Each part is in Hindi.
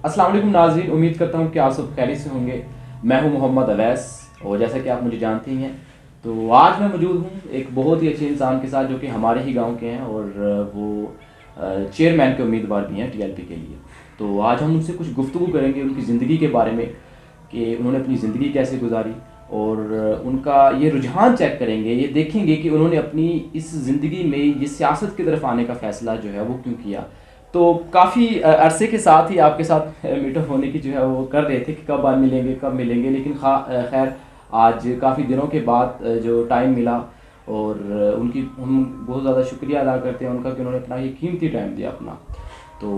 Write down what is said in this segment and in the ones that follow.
अस्सलाम वालेकुम नाज़रीन, उम्मीद करता हूँ कि आप सब खैरियत से होंगे। मैं हूँ मोहम्मद अवैस और जैसा कि आप मुझे जानते ही हैं, तो आज मैं मौजूद हूँ एक बहुत ही अच्छे इंसान के साथ जो कि हमारे ही गांव के हैं और वो चेयरमैन के उम्मीदवार भी हैं टीएलपी के लिए। तो आज हम उनसे कुछ गुफ्तगू करेंगे उनकी ज़िंदगी के बारे में कि उन्होंने अपनी ज़िंदगी कैसे गुजारी और उनका ये रुझान चेक करेंगे, ये देखेंगे कि उन्होंने अपनी इस ज़िंदगी में ये सियासत की तरफ आने का फ़ैसला जो है वो क्यों किया। तो काफ़ी अरसे के साथ ही आपके साथ मीटअप होने की जो है वो कर रहे थे कि कब कब मिलेंगे, लेकिन खैर आज काफ़ी दिनों के बाद जो टाइम मिला और उनकी हम बहुत ज़्यादा शुक्रिया अदा करते हैं उनका कि उन्होंने अपना ये कीमती टाइम दिया अपना। तो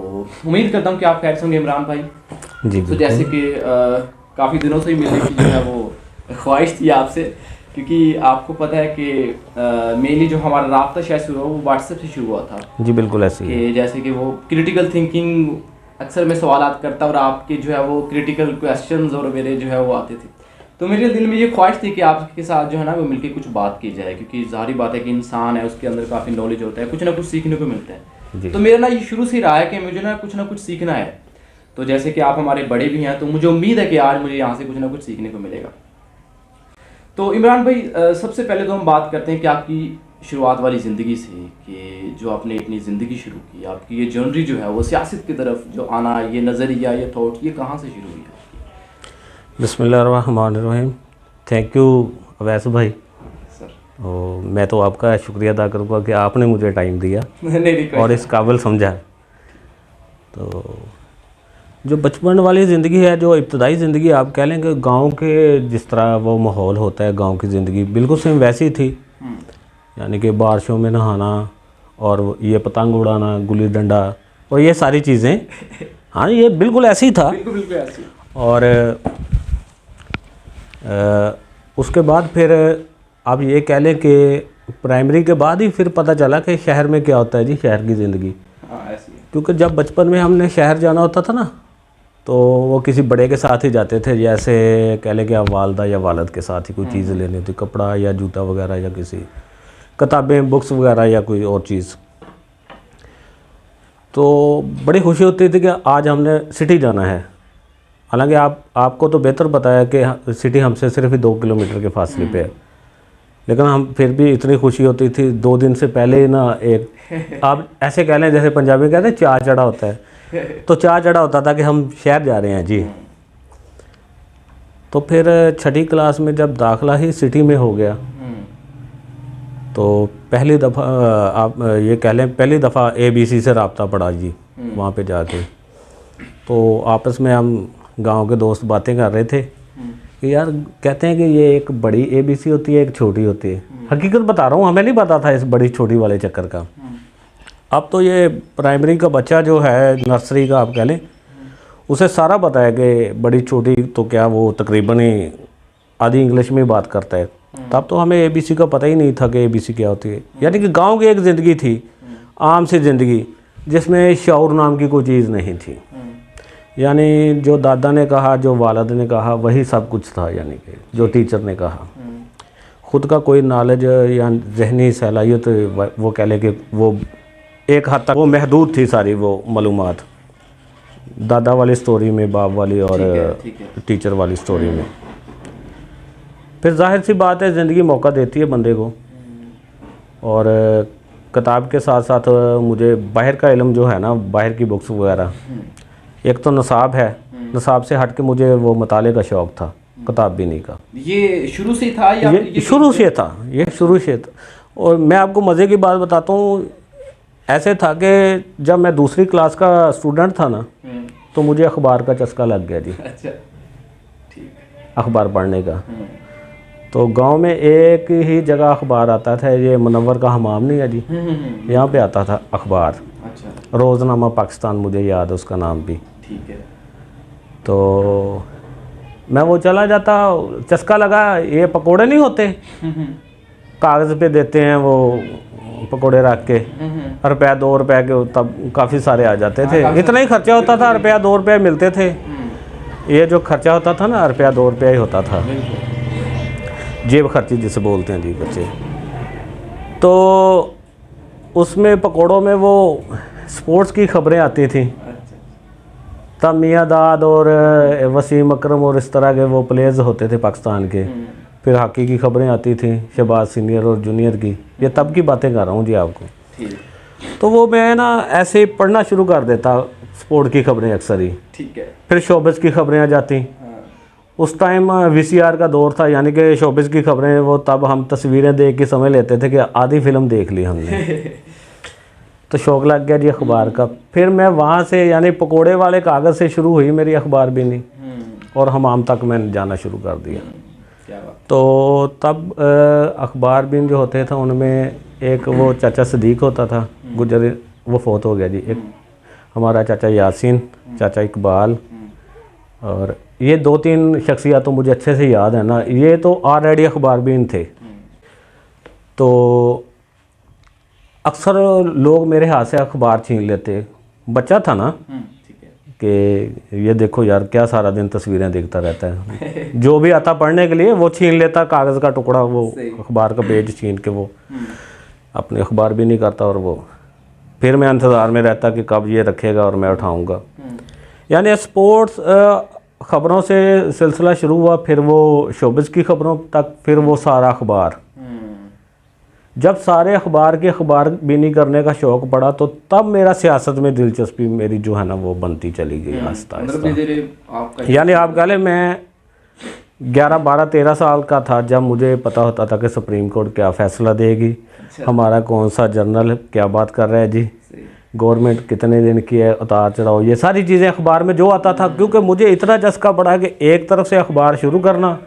उम्मीद करता हूँ कि आप खैर से होंगे इमरान भाई जी। तो जैसे कि काफ़ी दिनों से ही मिलने की जो है वो ख्वाहिश थी आपसे, क्योंकि आपको पता है कि मेनली जो हमारा राब्ता शायद शुरू हुआ वो व्हाट्सएप से शुरू हुआ था। जी बिल्कुल ऐसे ही, जैसे कि वो क्रिटिकल थिंकिंग अक्सर मैं सवालात करता और आपके जो है वो क्रिटिकल क्वेश्चंस और मेरे जो है वो आते थे। तो मेरे दिल में ये ख्वाहिश थी कि आपके साथ जो है ना वो मिलके कुछ बात की जाए, क्योंकि ज़ाहिर बात है कि इंसान है, उसके अंदर काफ़ी नॉलेज होता है, कुछ ना कुछ सीखने को मिलता है। तो मेरा ना ये शुरू से ही रहा है कि मुझे ना कुछ सीखना है। तो जैसे कि आप हमारे बड़े भी हैं तो मुझे उम्मीद है कि आज मुझे यहाँ से कुछ ना कुछ सीखने को मिलेगा। तो इमरान भाई, सबसे पहले तो हम बात करते हैं कि आपकी शुरुआत वाली ज़िंदगी से, कि जो आपने अपनी ज़िंदगी शुरू की, आपकी ये जर्नी जो है वो सियासत की तरफ जो आना, ये नज़रिया, ये थॉट, ये कहाँ से शुरू हुई है? बिस्मिल्लाहिर्रहमानिर्रहीम। थैंक यू अवैस भाई सर। और मैं तो आपका शुक्रिया अदा करूँगा कि आपने मुझे टाइम दिया और इस काबिल समझा। तो जो बचपन वाली ज़िंदगी है, जो इब्तदाई ज़िंदगी आप कह लेंगे, गांव के जिस तरह वो माहौल होता है, गांव की ज़िंदगी बिल्कुल सेम वैसी थी। यानी कि बारिशों में नहाना और ये पतंग उड़ाना, गुल्ली डंडा और ये सारी चीज़ें, हाँ ये बिल्कुल ऐसे ही था। बिल्कुल ऐसे। और उसके बाद फिर आप ये कह लें कि प्राइमरी के बाद ही फिर पता चला कि शहर में क्या होता है जी, शहर की ज़िंदगी। क्योंकि जब बचपन में हमने शहर जाना होता था ना, तो वो किसी बड़े के साथ ही जाते थे, जैसे कह लें कि आप वालदा या वालद के साथ ही कोई चीज़ लेनी होती, कपड़ा या जूता वगैरह या किसी किताबें, बुक्स वगैरह या कोई और चीज़। तो बड़ी खुशी होती थी कि आज हमने सिटी जाना है। हालांकि आपको तो बेहतर पता है कि सिटी हमसे सिर्फ ही 2 किलोमीटर के फासले पे है, लेकिन हम फिर भी इतनी खुशी होती थी 2 दिन से पहले ही ना, एक आप ऐसे कह लें जैसे पंजाबी कहते हैं चाह चढ़ा होता है, तो चाह चढ़ा होता था कि हम शहर जा रहे हैं जी। तो फिर 6ठी क्लास में जब दाखिला ही सिटी में हो गया, तो पहली दफ़ा आप ये कह लें पहली दफ़ा ABC से रब्ता पड़ा जी वहाँ पे जाके। तो आपस में हम गांव के दोस्त बातें कर रहे थे कि यार, कहते हैं कि ये एक बड़ी ABC होती है, एक छोटी होती है। हकीकत बता रहा हूँ, हमें नहीं पता था इस बड़ी छोटी वाले चक्कर का। अब तो ये प्राइमरी का बच्चा जो है, नर्सरी का आप कह लें, उसे सारा पता है कि बड़ी छोटी तो क्या, वो तकरीबन ही आधी इंग्लिश में बात करता है। तब तो हमें ABC का पता ही नहीं था कि ABC क्या होती है। यानी कि गांव की एक ज़िंदगी थी, आम सी ज़िंदगी, जिसमें शऊर नाम की कोई चीज़ नहीं थी। यानी जो दादा ने कहा, जो वालिद ने कहा, वही सब कुछ था। यानी कि जो टीचर ने कहा, ख़ुद का कोई नॉलेज या जहनी सलाहियत वो कह लें कि वो एक हद तक वो महदूद थी सारी वो मालूमात, दादा वाली स्टोरी में, बाप वाली और टीचर वाली स्टोरी में। फिर जाहिर सी बात है, ज़िंदगी मौका देती है बंदे को। और किताब के साथ साथ मुझे बाहर का इल्म जो है ना, बाहर की बुक्स वगैरह, एक तो नसाब है, नसाब से हट के मुझे वो मताले का शौक़ था, किताब बीनी का। ये शुरू से था या ये शुरू से था? ये शुरू से था। और मैं आपको मज़े की बात बताता हूँ, ऐसे था कि जब मैं दूसरी क्लास का स्टूडेंट था ना, तो मुझे अखबार का चस्का लग गया जी। अच्छा, ठीक। अखबार पढ़ने का। तो गांव में एक ही जगह अखबार आता था, ये मुनव्वर का हमाम नहीं है जी, यहाँ पे आता था अखबार। अच्छा। रोज़नामा पाकिस्तान, मुझे याद है उसका नाम भी। ठीक है। तो मैं वो चला जाता, चस्का लगा, ये पकोड़े नहीं होते कागज़ पे देते हैं वो पकोड़े रख के, रुपया 2 रुपये के, तब काफ़ी सारे आ जाते थे। इतना ही खर्चा होता था, रुपया 2 रुपये मिलते थे। ये जो खर्चा होता था ना, रुपया 2 रुपया ही होता था, जेब खर्ची जिसे बोलते हैं जी बच्चे। तो उसमें पकोड़ों में वो स्पोर्ट्स की खबरें आती थी। तब मियां दाद और वसीम अकरम और इस तरह के वो प्लेयर्स होते थे पाकिस्तान के। फिर हॉकी की खबरें आती थी, शहबाज सीनियर और जूनियर की, ये तब की बातें कर रहा हूँ जी आपको। ठीक। तो वो मैं ना ऐसे पढ़ना शुरू कर देता, स्पोर्ट की खबरें अक्सर ही। ठीक है। फिर शोबिज़ की खबरें आ जाती। हाँ। उस टाइम VCR का दौर था, यानी कि शोबिज़ की खबरें वो तब हम तस्वीरें देख के समझ लेते थे कि आधी फिल्म देख ली हमने। तो शौक़ लग गया जी अखबार का। फिर मैं वहाँ से यानी पकोड़े वाले कागज़ से शुरू हुई मेरी अखबार बीनी, और हमाम तक मैंने जाना शुरू कर दिया। क्या बात। तो तब अखबार बीन जो होते थे उनमें एक वो चाचा सदीक होता था गुजर, वो फौत हो गया जी। एक हमारा चाचा यासीन, चाचा इकबाल, और ये 2-3 शख्सियत तो मुझे अच्छे से याद है ना। ये तो ऑलरेडी अखबार बीन थे। तो अक्सर लोग मेरे हाथ से अखबार छीन लेते, बच्चा था ना, ठीक है, कि ये देखो यार क्या सारा दिन तस्वीरें देखता रहता है। जो भी आता पढ़ने के लिए वो छीन लेता, कागज़ का टुकड़ा, वो अखबार का पेज छीन के वो अपनी अखबार भी नहीं करता। और वो फिर मैं इंतज़ार में रहता कि कब ये रखेगा और मैं उठाऊँगा। यानी स्पोर्ट्स ख़बरों से सिलसिला शुरू हुआ, फिर वो शोबिज़ की ख़बरों तक, फिर वो सारा अखबार। जब सारे अखबार की अखबार बीनी करने का शौक़ पड़ा तो तब मेरा सियासत में दिलचस्पी मेरी जो है ना वो बनती चली गई आहिस्ता आहिस्ता। यानी आप कह लें मैं 11, 12, 13 साल का था जब मुझे पता होता था कि सुप्रीम कोर्ट क्या फ़ैसला देगी। अच्छा। हमारा कौन सा जर्नल क्या बात कर रहा है जी, गवर्नमेंट कितने दिन की है, उतार चढ़ाओ, ये सारी चीज़ें अखबार में जो आता था। क्योंकि मुझे इतना चस्का पड़ा कि एक तरफ से अखबार शुरू करना,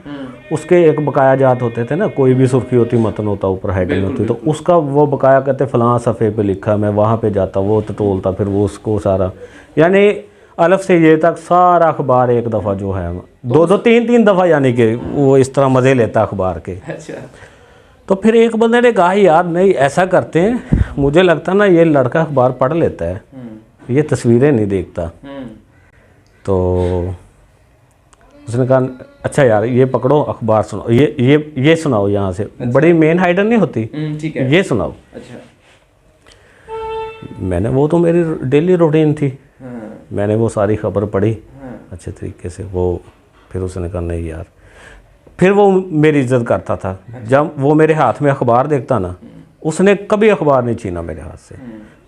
उसके एक बकाया जात होते थे ना, कोई भी सुर्खी होती, मतन होता, ऊपर हेडिंग होती, तो उसका वो बकाया कहते फ़लाँ सफ़े पे लिखा, मैं वहाँ पे जाता, वो टटोलता, फिर वो उसको सारा, यानी अलफ से ये तक सारा अखबार एक दफ़ा जो है 2-2, 3-3 दफ़ा, यानी कि वो इस तरह मज़े लेता अखबार के। अच्छा। तो फिर एक बंदे ने कहा यार नहीं ऐसा करते हैं, मुझे लगता ना ये लड़का अखबार पढ़ लेता है, ये तस्वीरें नहीं देखता। तो उसने कहा अच्छा यार ये पकड़ो अखबार सुनाओ, ये सुनाओ यहाँ से। अच्छा। बड़ी मेन हाइडर नहीं होती, ठीक है, ये सुनाओ। अच्छा। मैंने, वो तो मेरी डेली रूटीन थी। हाँ। मैंने वो सारी खबर पढ़ी। हाँ। अच्छे तरीके से वो, फिर उसने कहा नहीं यार, फिर वो मेरी इज्जत करता था। अच्छा। जब वो मेरे हाथ में अखबार देखता ना, उसने कभी अखबार नहीं छीना मेरे हाथ से,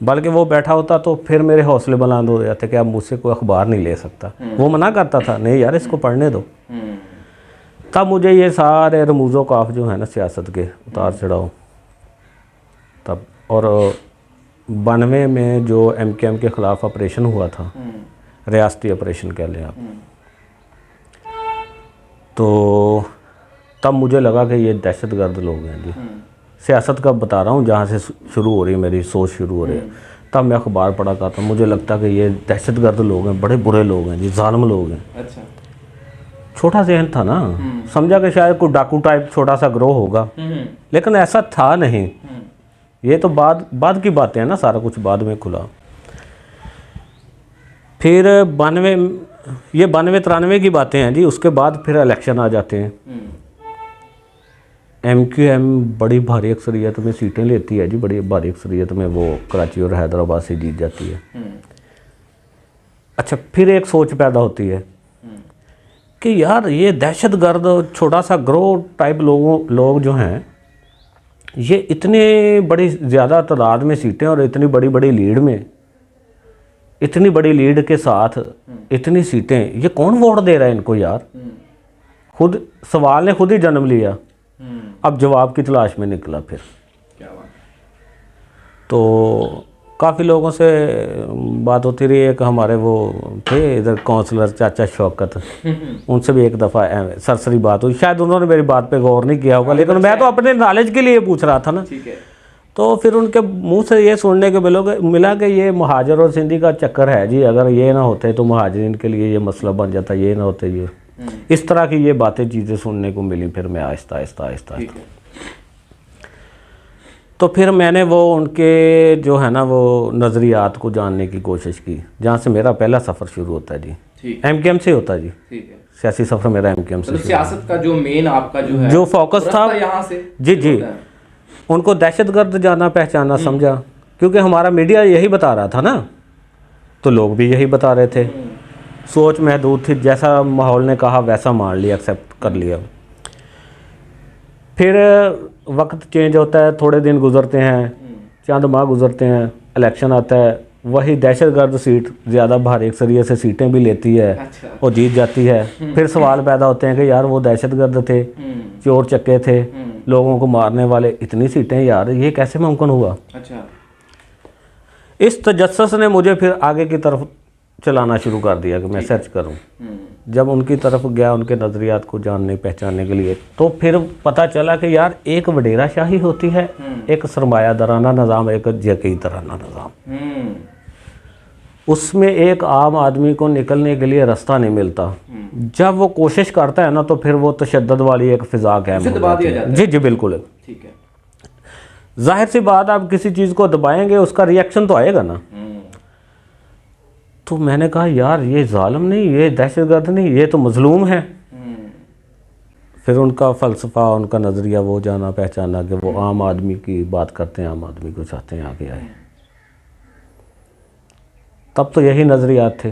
बल्कि वो बैठा होता तो फिर मेरे हौसले बुलंद हो जाते कि अब मुझसे कोई अखबार नहीं ले सकता। वो मना करता था नहीं यार इसको पढ़ने दो। तब मुझे ये सारे रमूज़ो काफ जो है ना सियासत के उतार चढ़ाओ तब, और 92 में जो MKM के ख़िलाफ़ ऑपरेशन हुआ था, रियासती ऑपरेशन कह लें आप, तो तब मुझे लगा कि ये दहशतगर्द लोग हैं जी। सियासत का बता रहा हूँ, जहाँ से शुरू हो रही है मेरी सोच शुरू हो रही है। तब मैं अखबार पढ़ा था, मुझे लगता कि ये दहशतगर्द लोग हैं, बड़े बुरे लोग हैं जी, जालिम लोग हैं। अच्छा। छोटा जहन था ना, समझा कि शायद कोई डाकू टाइप छोटा सा ग्रोह होगा, लेकिन ऐसा था नहीं। ये तो बाद की बातें हैं ना, सारा कुछ बाद में खुला। फिर 92-93 की बातें हैं जी। उसके बाद फिर इलेक्शन आ जाते हैं। MQM बड़ी भारी अक्सरियत में सीटें लेती है जी, बड़ी भारी अक्सरियत में वो कराची और हैदराबाद से जीत जाती है। अच्छा, फिर एक सोच पैदा होती है कि यार ये दहशतगर्द छोटा सा ग्रोह टाइप लोग जो हैं, ये इतने बड़ी ज़्यादा तादाद में सीटें और इतनी बड़ी बड़ी लीड में, इतनी बड़ी लीड के साथ इतनी सीटें, ये कौन वोट दे रहा है इनको यार? खुद सवाल ने खुद ही जन्म लिया। अब जवाब की तलाश में निकला फिर। क्या बात। तो काफ़ी लोगों से बात होती रही। एक हमारे वो थे इधर काउंसलर चाचा शौकत, उनसे भी एक दफ़ा सरसरी बात हुई। शायद उन्होंने मेरी बात पे गौर नहीं किया होगा, लेकिन मैं तो अपने नॉलेज के लिए पूछ रहा था ना। ठीक है। तो फिर उनके मुंह से ये सुनने के मिला कि ये मुहाजिर और सिंधी का चक्कर है जी, अगर ये ना होते तो मुहाजिरीन के लिए ये मसला बन जाता, ये ना होते ये, इस तरह की ये बातें चीज़ें सुनने को मिली। फिर मैं आहिस्ता आहिस्ता तो फिर मैंने वो उनके जो है ना वो नज़रियात को जानने की कोशिश की, जहाँ से मेरा पहला सफ़र शुरू होता है जी। MKM से होता है जी। ठीक है। सियासी सफ़र मेरा MKM से। सियासत का जो मेन आपका जो है जो फोकस था यहाँ से जी, उनको दहशतगर्द जाना पहचाना समझा, क्योंकि हमारा मीडिया यही बता रहा था ना, तो लोग भी यही बता रहे थे। सोच महदूद थी, जैसा माहौल ने कहा वैसा मान लिया, एक्सेप्ट कर लिया। फिर वक्त चेंज होता है, थोड़े दिन गुजरते हैं, चंद माह गुजरते हैं, इलेक्शन आता है, वही दहशतगर्द सीट ज़्यादा भारी अक्सरियत से सीटें भी लेती है अच्छा। और जीत जाती है। फिर सवाल पैदा होते हैं कि यार वो दहशतगर्द थे, चोर चक्के थे, लोगों को मारने वाले, इतनी सीटें, यार ये कैसे मुमकिन हुआ। अच्छा। इस तजस्सुस ने मुझे फिर आगे की तरफ चलाना शुरू कर दिया कि मैं सर्च करूं। जब उनकी तरफ गया, उनके नज़रियात को जानने पहचानने के लिए, तो फिर पता चला कि यार एक वडेरा शाही होती है, एक सरमायादाराना निज़ाम, एक जकीदाराना निज़ाम। उसमें एक आम आदमी को निकलने के लिए रास्ता नहीं मिलता। जब वो कोशिश करता है ना, तो फिर वो तशद्दुद वाली एक फ़िज़ा कायम हो जाती है। जी जी बिल्कुल, ठीक है। जाहिर सी बात, आप किसी चीज़ को दबाएंगे उसका रिएक्शन तो आएगा ना। तो मैंने कहा यार ये जालिम नहीं, ये दहशतगर्द नहीं, ये तो मजलूम है। फिर उनका फ़लसफ़ा, उनका नज़रिया वो जाना पहचाना कि वो आम आदमी की बात करते हैं, आम आदमी को चाहते हैं आगे आए। तब तो यही नज़रियात थे।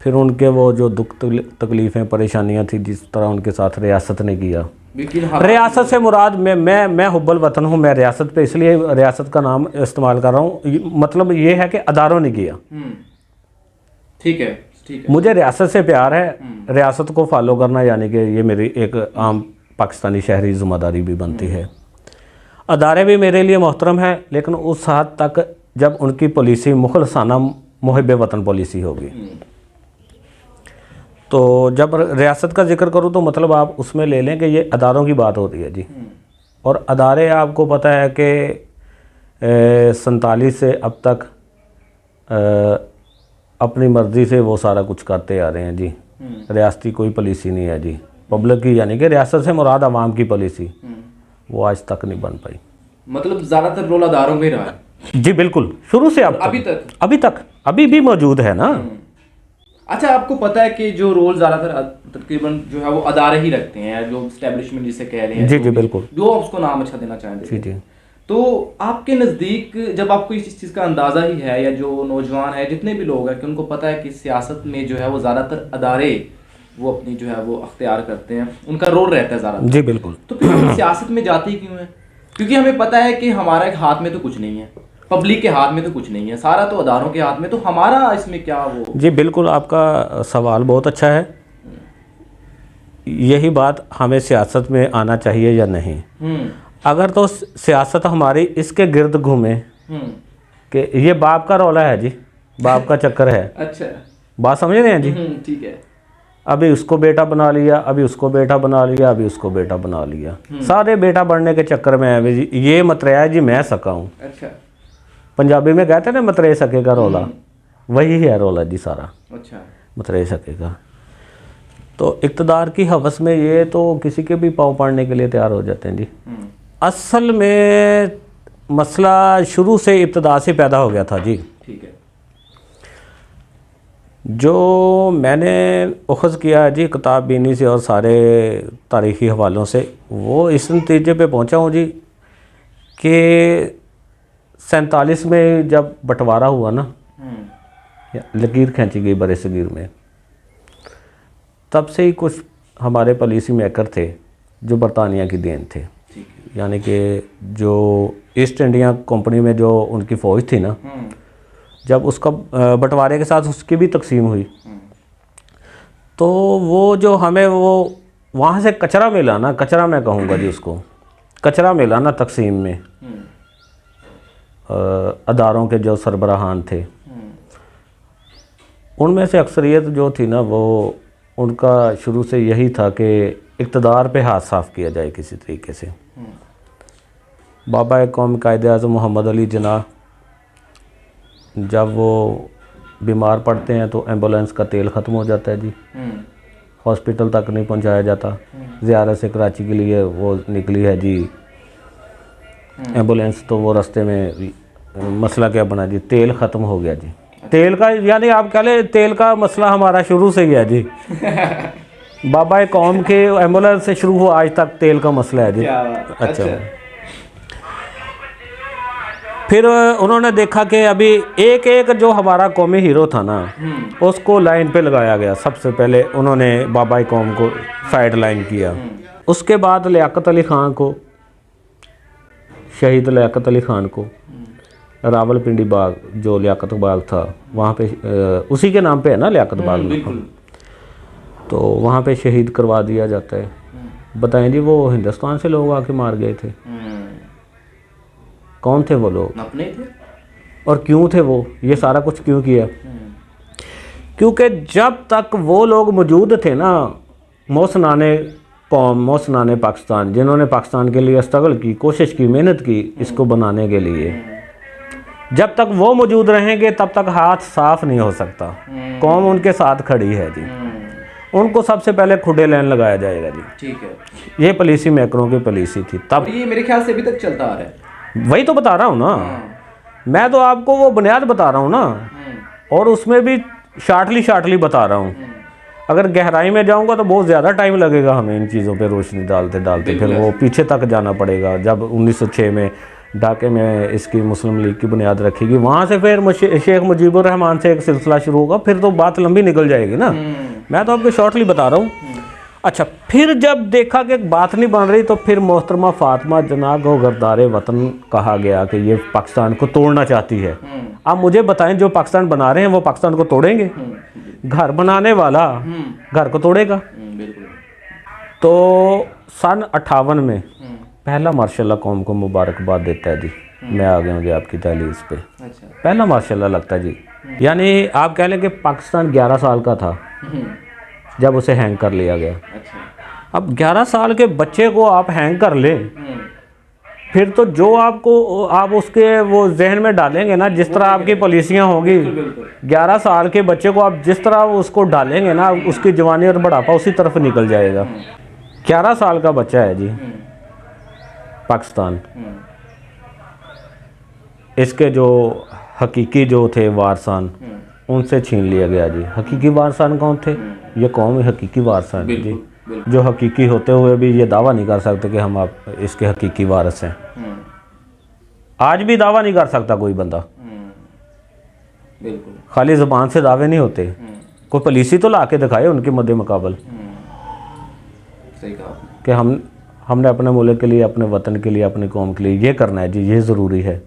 फिर उनके वो जो दुख तकलीफ़ें परेशानियां थी, जिस तरह उनके साथ रियासत ने किया, रियासत से मुराद मैं हुब्बुल वतन हूँ, मैं रियासत पे इसलिए रियासत का नाम इस्तेमाल कर रहा हूँ, मतलब ये है कि अदारों ने किया। ठीक है, ठीक है। मुझे रियासत से प्यार है, रियासत को फॉलो करना यानी कि ये मेरी एक आम पाकिस्तानी शहरी ज़िम्मेदारी भी बनती है। अदारे भी मेरे लिए मोहतरम है, लेकिन उस हद तक जब उनकी पॉलिसी मुखलसाना मुहिब वतन पॉलिसी होगी। तो जब रियासत का जिक्र करूँ तो मतलब आप उसमें ले लें कि ये अदारों की बात होती है जी। और अदारे आपको पता है कि 47 से अब तक अपनी मर्ज़ी से वो सारा कुछ करते आ रहे हैं जी। रियासती कोई पॉलिसी नहीं है जी, पब्लिक की, यानी कि रियासत से मुराद आवाम की पॉलिसी, वो आज तक नहीं बन पाई। मतलब ज़्यादातर रोल अदारों में रहा है। जी बिल्कुल, शुरू से अब तक अभी भी मौजूद है ना। अच्छा, आपको पता है कि जो रोल ज़्यादातर तकरीबन जो है वो अदारे ही रखते हैं, जो स्टैब्लिशमेंट जिसे कह रहे हैं। जी जी बिल्कुल, जो आप उसको नाम अच्छा देना चाहेंगे। जी जी। तो आपके नज़दीक जब आपको इस चीज़ का अंदाज़ा ही है, या जो नौजवान है, जितने भी लोग हैं, कि उनको पता है कि सियासत में जो है वो ज़्यादातर अदारे वो अपनी जो है वो अख्तियार करते हैं, उनका रोल रहता है ज़्यादा। जी बिल्कुल। तो फिर हम सियासत में जाते ही क्यों हैं? क्योंकि हमें पता है कि हमारे हाथ में तो कुछ नहीं है, पब्लिक के हाथ में तो कुछ नहीं है, सारा तो अदारों के हाथ में, तो हमारा इसमें क्या वो। जी बिल्कुल, आपका सवाल बहुत अच्छा है। यही बात, हमें सियासत में आना चाहिए या नहीं। अगर तो सियासत हमारी इसके गिर्द घूमे कि ये बाप का रौला है जी, बाप का चक्कर है। अच्छा, बात समझ रहे हैं जी? ठीक है। अभी उसको बेटा बना लिया, अभी उसको बेटा बना लिया, अभी उसको बेटा बना लिया, सारे बेटा बनने के चक्कर में है जी। ये मतरेया जी मैं सका हूँ। अच्छा। पंजाबी में कहते हैं ना मतरे सके का रौला, वही है रौला जी सारा। अच्छा। मतरे सके का। तो इक़्तिदार की हवस में ये तो किसी के भी पाँव पाड़ने के लिए तैयार हो जाते हैं जी। असल में मसला शुरू से इब्तिदा से पैदा हो गया था जी। ठीक है। जो मैंने उख़ज़ किया है जी किताब बीनी से और सारे तारीख़ी हवालों से, वो इस नतीजे पे पहुंचा हूँ जी कि 47 में जब बंटवारा हुआ ना, लकीर खींची गई बड़े सगीर में, तब से ही कुछ हमारे पॉलिसी मेकर थे जो बरतानिया की देन थे। यानी कि जो ईस्ट इंडिया कंपनी में जो उनकी फ़ौज थी ना, जब उसका बंटवारे के साथ उसकी भी तकसीम हुई, तो वो जो हमें वो वहाँ से कचरा मिला ना, कचरा मैं कहूँगा जी उसको, कचरा मिला ना तकसीम में, अदारों के जो सरबराहान थे, उनमें से अक्सरियत जो थी ना, वो उनका शुरू से यही था कि इक़्तिदार पे हाथ साफ़ किया जाए किसी तरीके से। बाबा कौम कायदे-ए-आज़म मोहम्मद अली जिन्नाह जब वो बीमार पड़ते हैं तो एम्बुलेंस का तेल ख़त्म हो जाता है जी, हॉस्पिटल तक नहीं पहुंचाया जाता। ज़ियारत से कराची के लिए वो निकली है जी एम्बुलेंस, तो वो रास्ते में मसला क्या बना जी, तेल ख़त्म हो गया जी। तेल का यानी आप कह लें तेल का मसला हमारा शुरू से ही है जी। बाबा कौम के एम्बुलेंस से शुरू हुआ आज तक तेल का मसला है जी। अच्छा। फिर उन्होंने देखा कि अभी एक एक जो हमारा कौमी हीरो था ना उसको लाइन पे लगाया गया। सबसे पहले उन्होंने बाबा कौम को साइड लाइन किया, उसके बाद लियाकत अली ख़ान को, शहीद लियाकत अली ख़ान को रावलपिंडी बाग जो लियाकत बाग था वहाँ पे उसी के नाम पे है ना लियाकत बाग, तो वहाँ पे शहीद करवा दिया जाता है। बताएं जी, वो हिंदुस्तान से लोग आके मार गए थे। कौन थे वो लोग, अपने थे, और क्यों थे वो, ये सारा कुछ क्यों किया? क्योंकि जब तक वो लोग मौजूद थे ना, मोहसिनाने कौम, मोहसिनाने पाकिस्तान, जिन्होंने पाकिस्तान के लिए स्ट्रगल की, कोशिश की, मेहनत की इसको बनाने के लिए, जब तक वो मौजूद रहेंगे तब तक हाथ साफ नहीं हो सकता। कौम उनके साथ खड़ी है जी, उनको सबसे पहले खुडे लाइन लगाया जाएगा जी। ठीक है, ये पॉलिसी मेकरों की पॉलिसी थी तब। ये मेरे ख्याल से अभी तक चलता आ रहा है। वही तो बता रहा हूँ ना, मैं तो आपको वो बुनियाद बता रहा हूँ ना, और उसमें भी शार्टली बता रहा हूँ। अगर गहराई में जाऊँगा तो बहुत ज़्यादा टाइम लगेगा हमें इन चीज़ों पे रोशनी डालते डालते, फिर वो पीछे तक जाना पड़ेगा। जब 1906 में ढाके में इसकी मुस्लिम लीग की बुनियाद रखेगी, वहाँ से फिर शेख मुजीबुर रहमान से एक सिलसिला शुरू होगा, फिर तो बात लंबी निकल जाएगी ना। मैं तो आपको शॉर्टली बता रहा हूँ। अच्छा, फिर जब देखा कि बात नहीं बन रही तो फिर मोहतरमा फातिमा जना को गरदारे वतन कहा गया कि ये पाकिस्तान को तोड़ना चाहती है। आप मुझे बताएं, जो पाकिस्तान बना रहे हैं वो पाकिस्तान को तोड़ेंगे? घर बनाने वाला घर को तोड़ेगा? तो सन 58 में पहला मार्शल कौम को मुबारकबाद देता है जी। मैं आ गया हूँ जी आपकी दहलीज पे। अच्छा। पहला मार्शल लगता है जी, यानी आप कह लें कि पाकिस्तान 11 साल का था जब उसे हैंग कर लिया गया। अच्छा। अब 11 साल के बच्चे को आप हैंग कर लें, फिर तो जो आप उसके वो जहन में डालेंगे ना, जिस तरह आपकी पॉलिसियाँ होंगी, 11 साल के बच्चे को आप जिस तरह उसको डालेंगे ना, उसकी जवानी और बुढ़ापा उसी तरफ निकल जाएगा। 11 साल का बच्चा है जी पाकिस्तान, इसके जो हकीकी जो थे वारसान उनसे छीन लिया गया जी। हकीकी वारसान कौन थे? ये कौम हकीकी वारसान जी, जो हकीकी होते हुए भी ये दावा नहीं कर सकते कि हम आप इसके हकीकी वारिस हैं। आज भी दावा नहीं कर सकता कोई बंदा, खाली ज़बान से दावे नहीं होते। कोई पॉलिसी तो ला के दिखाए उनके मद्दे मुकाबल कि हमने अपने मुल्क के लिए, अपने वतन के लिए, अपनी कौम के लिए ये करना है जी, ये ज़रूरी है।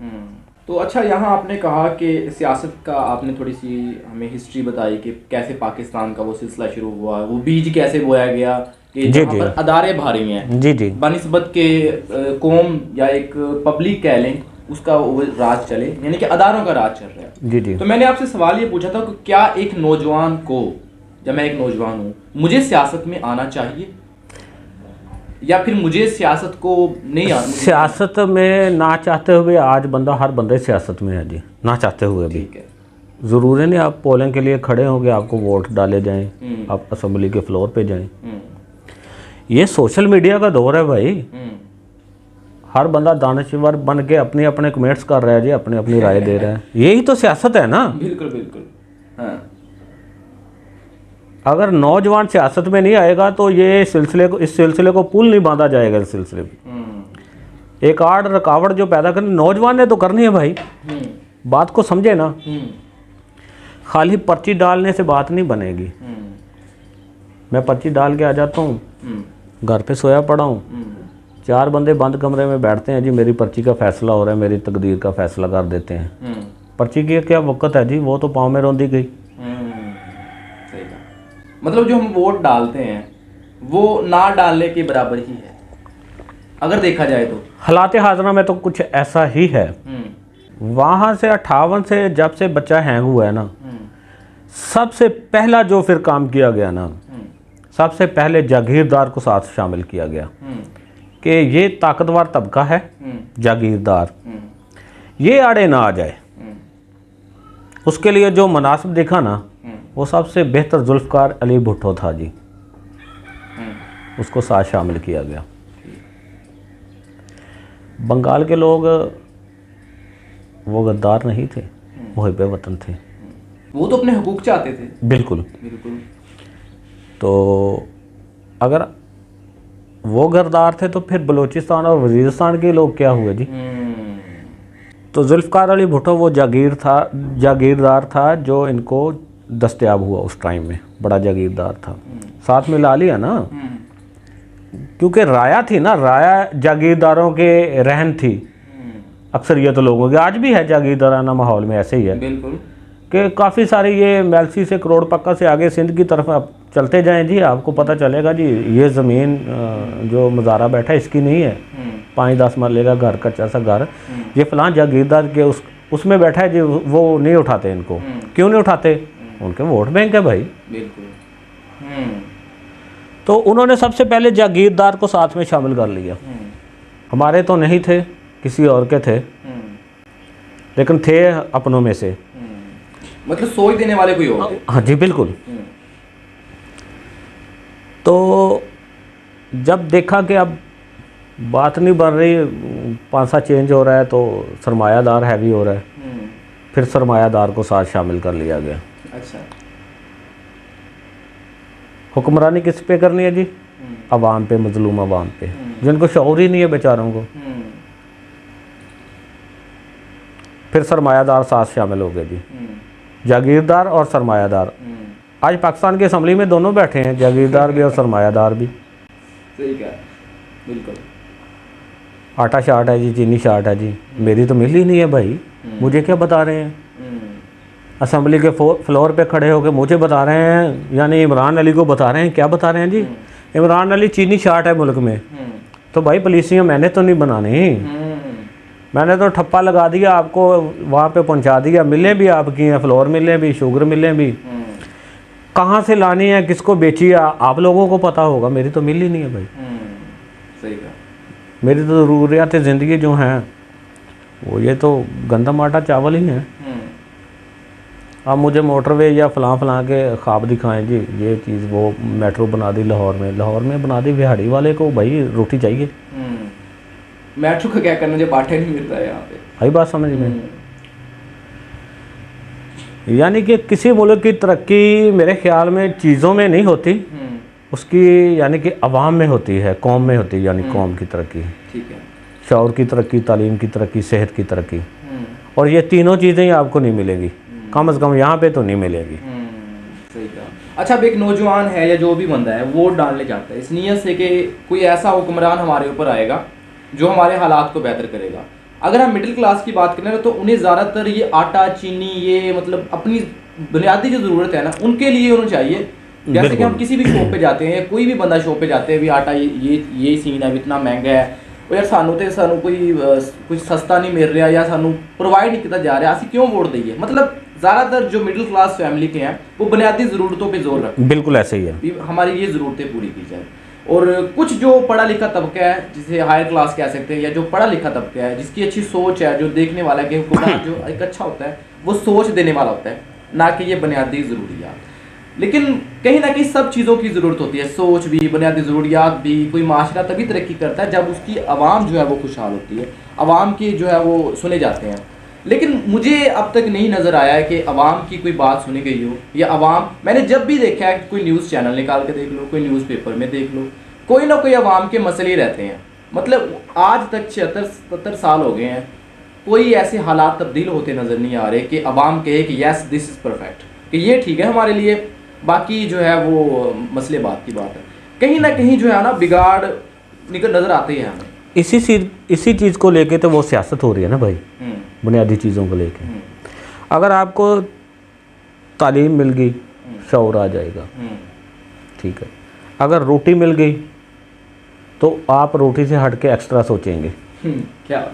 तो अच्छा, यहाँ आपने कहा कि सियासत का आपने थोड़ी सी हमें हिस्ट्री बताई कि कैसे पाकिस्तान का वो सिलसिला शुरू हुआ, वो बीज कैसे बोया गया कि जहाँ पर अदारे भारी हैं जी जी, बनिस्बत के कौम या एक पब्लिक कह लें उसका वो राज चले, यानी कि अदारों का राज चल रहा है जी जी। तो मैंने आपसे सवाल ये पूछा था कि क्या एक नौजवान को, जब मैं एक नौजवान हूँ, मुझे सियासत में आना चाहिए या फिर मुझे सियासत को नहीं आना? सियासत में ना चाहते हुए आज बंदा, हर बंदे सियासत में है जी, ना चाहते हुए भी। ज़रूरी नहीं आप पोलिंग के लिए खड़े होंगे आपको वोट डाले जाएं, आप असम्बली के फ्लोर पे जाएं। ये सोशल मीडिया का दौर है भाई, हर बंदा दानश्वर बन के अपने अपने कमेंट्स कर रहा है जी, अपनी अपनी राय दे रहा है। यही तो सियासत है ना। बिल्कुल बिल्कुल। हाँ। अगर नौजवान सियासत में नहीं आएगा तो ये इस सिलसिले को पुल नहीं बांधा जाएगा। इस सिलसिले में एक आड़ रुकावट जो पैदा करनी नौजवान ने तो करनी है भाई। बात को समझे ना, खाली पर्ची डालने से बात नहीं बनेगी। मैं पर्ची डाल के आ जाता हूँ, घर पे सोया पड़ा हूँ, 4 बंदे बंद कमरे में बैठते हैं जी, मेरी पर्ची का फैसला हो रहा है, मेरी तकदीर का फैसला कर देते हैं। पर्ची की क्या वक़्त है जी, वो तो पाँव में रौंदी गई। मतलब जो हम वोट डालते हैं वो ना डालने के बराबर ही है अगर देखा जाए तो। हालात हाज़रा में तो कुछ ऐसा ही है। वहाँ से 58 से जब से बच्चा हैंग हुआ है ना, सबसे पहला जो फिर काम किया गया ना, सबसे पहले जागीरदार को साथ शामिल किया गया कि ये ताकतवर तबका है जागीरदार, ये आड़े ना आ जाए। उसके लिए जो मुनासिब दिखा ना, वो सबसे बेहतर जुल्फ़कार अली भुट्टो था जी, उसको साथ शामिल किया गया। बंगाल के लोग वो गद्दार नहीं थे, मुहिब वतन थे, वो तो अपने हकूक चाहते थे। बिल्कुल बिल्कुल। तो अगर वो गद्दार थे तो फिर बलूचिस्तान और वजीरिस्तान के लोग क्या हुए जी? तो जुल्फ़िकार अली भुट्टो वो जागीरदार था जो इनको दस्तयाब हुआ उस टाइम में, बड़ा जागीरदार था। साथ में ला लिया ना, क्योंकि राया थी ना, राया जागीरदारों के रहन थी अक्सरियत लोगों की। आज भी है जागीरदाराना माहौल में, ऐसे ही है बिल्कुल कि काफ़ी सारी ये मेलसी से करोड़ पक्का से आगे सिंध की तरफ आप चलते जाएं जी, आपको पता चलेगा जी ये ज़मीन जो मज़ारा बैठा है इसकी नहीं है, 5-10 मरले का घर, कच्चा सा घर, ये फलां जागीरदार के उसमें बैठा है जी, वो नहीं उठाते इनको। क्यों नहीं उठाते? उनके वोट बैंक है भाई। बिल्कुल। तो उन्होंने सबसे पहले जागीरदार को साथ में शामिल कर लिया। हमारे तो नहीं थे, किसी और के थे, लेकिन थे अपनों में से, मतलब सोच देने वाले कोई और थे। हाँ जी बिल्कुल। तो जब देखा कि अब बात नहीं बन रही, पासा चेंज हो रहा है, तो सरमायादार हैवी हो रहा है, फिर सरमायादार को साथ शामिल कर लिया गया। अच्छा, हुक्मरानी किस पे करनी है जी? अवाम पे, मजलूम अवाम पे, जिनको शऊर ही नहीं है बेचारों को। फिर सरमायादार साथ शामिल हो गए जी, जागीरदार और सरमायादार। आज पाकिस्तान की असम्बली में दोनों बैठे हैं, जागीरदार भी और सरमायादार भी। सही कहा, बिल्कुल। आटा शाट है जी, चीनी शाट है जी, मेरी तो मिल ही नहीं है भाई, मुझे क्या बता रहे हैं? असम्बली के फ्लोर पे खड़े होकर मुझे बता रहे हैं, यानी इमरान अली को बता रहे हैं, क्या बता रहे हैं जी? इमरान अली चीनी शाट है मुल्क में, तो भाई पॉलिसियाँ मैंने तो नहीं बनानी, मैंने तो ठप्पा लगा दिया, आपको वहाँ पे पहुँचा दिया, मिलें भी आपकी हैं, फ्लोर मिलें भी, शुगर मिलें भी, कहाँ से लानी है, किसको बेची है, आप लोगों को पता होगा, मेरी तो मिल ही नहीं है भाई। सही कहा। मेरी तो ज़रूरियात ज़िंदगी जो हैं वो ये तो गंदम आटा चावल ही हैं। आप मुझे मोटरवे या फलां के ख्वाब दिखाएं जी, ये चीज़ वो मेट्रो बना दी लाहौर में बना दी, बिहाड़ी वाले को भाई रोटी चाहिए। मेट्रो का क्या करना जब आटा नहीं मिल रहा है यहाँ पे? भाई बात समझ में, यानी कि किसी मुल्क की तरक्की मेरे ख्याल में चीज़ों में नहीं होती, उसकी यानी कि अवाम में होती है, कौम में होती है, यानी कौम की तरक्की, ठीक है, शऊर की तरक्की, तालीम की तरक्की, सेहत की तरक्की, और ये तीनों चीज़ें ही आपको नहीं मिलेंगी, कम से कम यहाँ पे तो नहीं मिलेगी। सही कहा। अच्छा, अब एक नौजवान है या जो भी बंदा है वोट डालने जाता है इस नीयत से कि कोई ऐसा हुक्मरान हमारे ऊपर आएगा जो हमारे हालात को बेहतर करेगा। अगर हम मिडिल क्लास की बात करें तो उन्हें ज़्यादातर ये आटा, चीनी, ये मतलब अपनी बुनियादी जो ज़रूरत है ना उनके लिए उन्हें चाहिए। जैसे कि हम किसी भी शॉप पे जाते हैं, कोई भी बंदा शॉप पे जाते हैं, भी आटा ये सीन है, इतना महंगा है, और यार सानू कोई कुछ सस्ता नहीं मिल रहा या सानू प्रोवाइड नहीं किया जा रहा, असं क्यों वोट दईए? मतलब ज़्यादातर जो मिडिल क्लास फैमिली के हैं वो बुनियादी ज़रूरतों पे जोर रखते हैं। बिल्कुल ऐसे ही है, हमारी ये ज़रूरतें पूरी की जाए। और कुछ जो पढ़ा लिखा तबका है, जिसे हायर क्लास कह सकते हैं, या जो पढ़ा लिखा तबका है, जिसकी अच्छी सोच है, जो देखने वाला कि हुक्मरान जो एक अच्छा होता है वो सोच देने वाला होता है, ना कि ये बुनियादी ज़रूरियात। लेकिन कहीं ना कहीं सब चीज़ों की ज़रूरत होती है, सोच भी, बुनियादी ज़रूरियात भी। कोई माशरा तभी तरक्की करता है जब उसकी आवाम जो है वो खुशहाल होती है, आवाम की जो है वो सुने जाते हैं। लेकिन मुझे अब तक नहीं नज़र आया है कि आवाम की कोई बात सुनी गई हो, या आवाम, मैंने जब भी देखा है कोई न्यूज़ चैनल निकाल के देख लो, कोई न्यूज़पेपर में देख लो, कोई ना कोई आवाम के मसले रहते हैं। मतलब आज तक 76-77 साल हो गए हैं, कोई ऐसे हालात तब्दील होते नज़र नहीं आ रहे कि आवाम कहे कि यस दिस इज़ परफेक्ट, कि ये ठीक है हमारे लिए, बाकी जो है वो मसले बात की बात है। कहीं ना कहीं जो है ना बिगाड़ निकल नज़र आते हैं हमें। इसी चीज़ को लेके तो वो सियासत हो रही है ना भाई, बुनियादी चीज़ों को लेके। अगर आपको तालीम मिल गई, शऊर आ जाएगा, ठीक है। अगर रोटी मिल गई तो आप रोटी से हट के एक्स्ट्रा सोचेंगे। क्या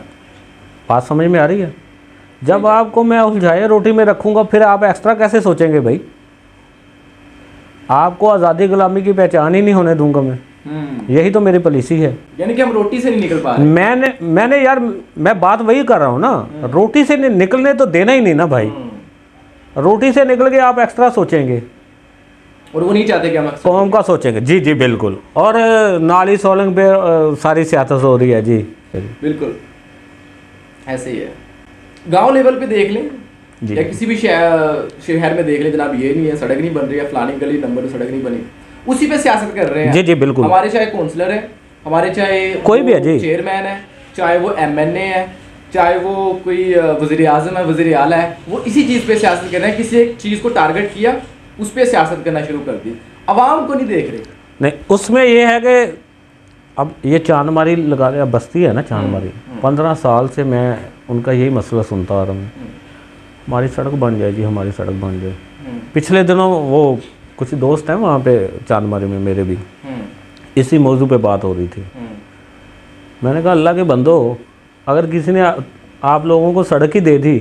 बात समझ में आ रही है? जब आपको मैं उलझाए रोटी में रखूँगा, फिर आप एक्स्ट्रा कैसे सोचेंगे भाई? आपको आज़ादी गुलामी की पहचान ही नहीं होने दूंगा मैं। यही तो मेरी पॉलिसी है। यानी कि हम रोटी से नहीं निकल पा रहे। मैंने यार, मैं बात वही कर रहा हूँ ना, रोटी से निकलने तो देना ही नहीं ना भाई। रोटी से निकल के आप एक्स्ट्रा सोचेंगे, और वो नहीं चाहते कि हम कौम का सोचेंगे। जी जी बिल्कुल। और नाली सोलंग पे सारी सियासत हो रही है जी। बिल्कुल ऐसे ही है। गांव लेवल पे देख लें या किसी भी शहर में देख लें, जनाब ये नहीं है, सड़क नहीं बन रही है, फलानी गली नंबर सड़क नहीं बनी, उसी पे सियासत कर रहे हैं। जी जी बिल्कुल। हमारे चाहे काउंसलर है, हमारे चाहे कोई भी है जी, चेयरमैन है, चाहे वो MNA है, चाहे वो कोई वज़ीर आज़म है, वज़ीर आला है, वो इसी चीज़ पे सियासत कर रहे हैं। किसी एक चीज़ को टारगेट किया, उस पर सियासत करना शुरू कर दी, आवाम को नहीं देख रहे। नहीं, उसमें ये है कि अब ये चांदमारी लगा रहे, बस्ती है ना चांदमारी, 15 साल से मैं उनका यही मसला सुनता आ रहा हूँ, हमारी सड़क बन जाए जी, हमारी सड़क बन जाए। पिछले दिनों वो कुछ दोस्त हैं वहाँ पे चांदमारी में मेरे भी, इसी मौजू पे बात हो रही थी। मैंने कहा अल्लाह के बंदो, अगर किसी ने आप लोगों को सड़क ही दे दी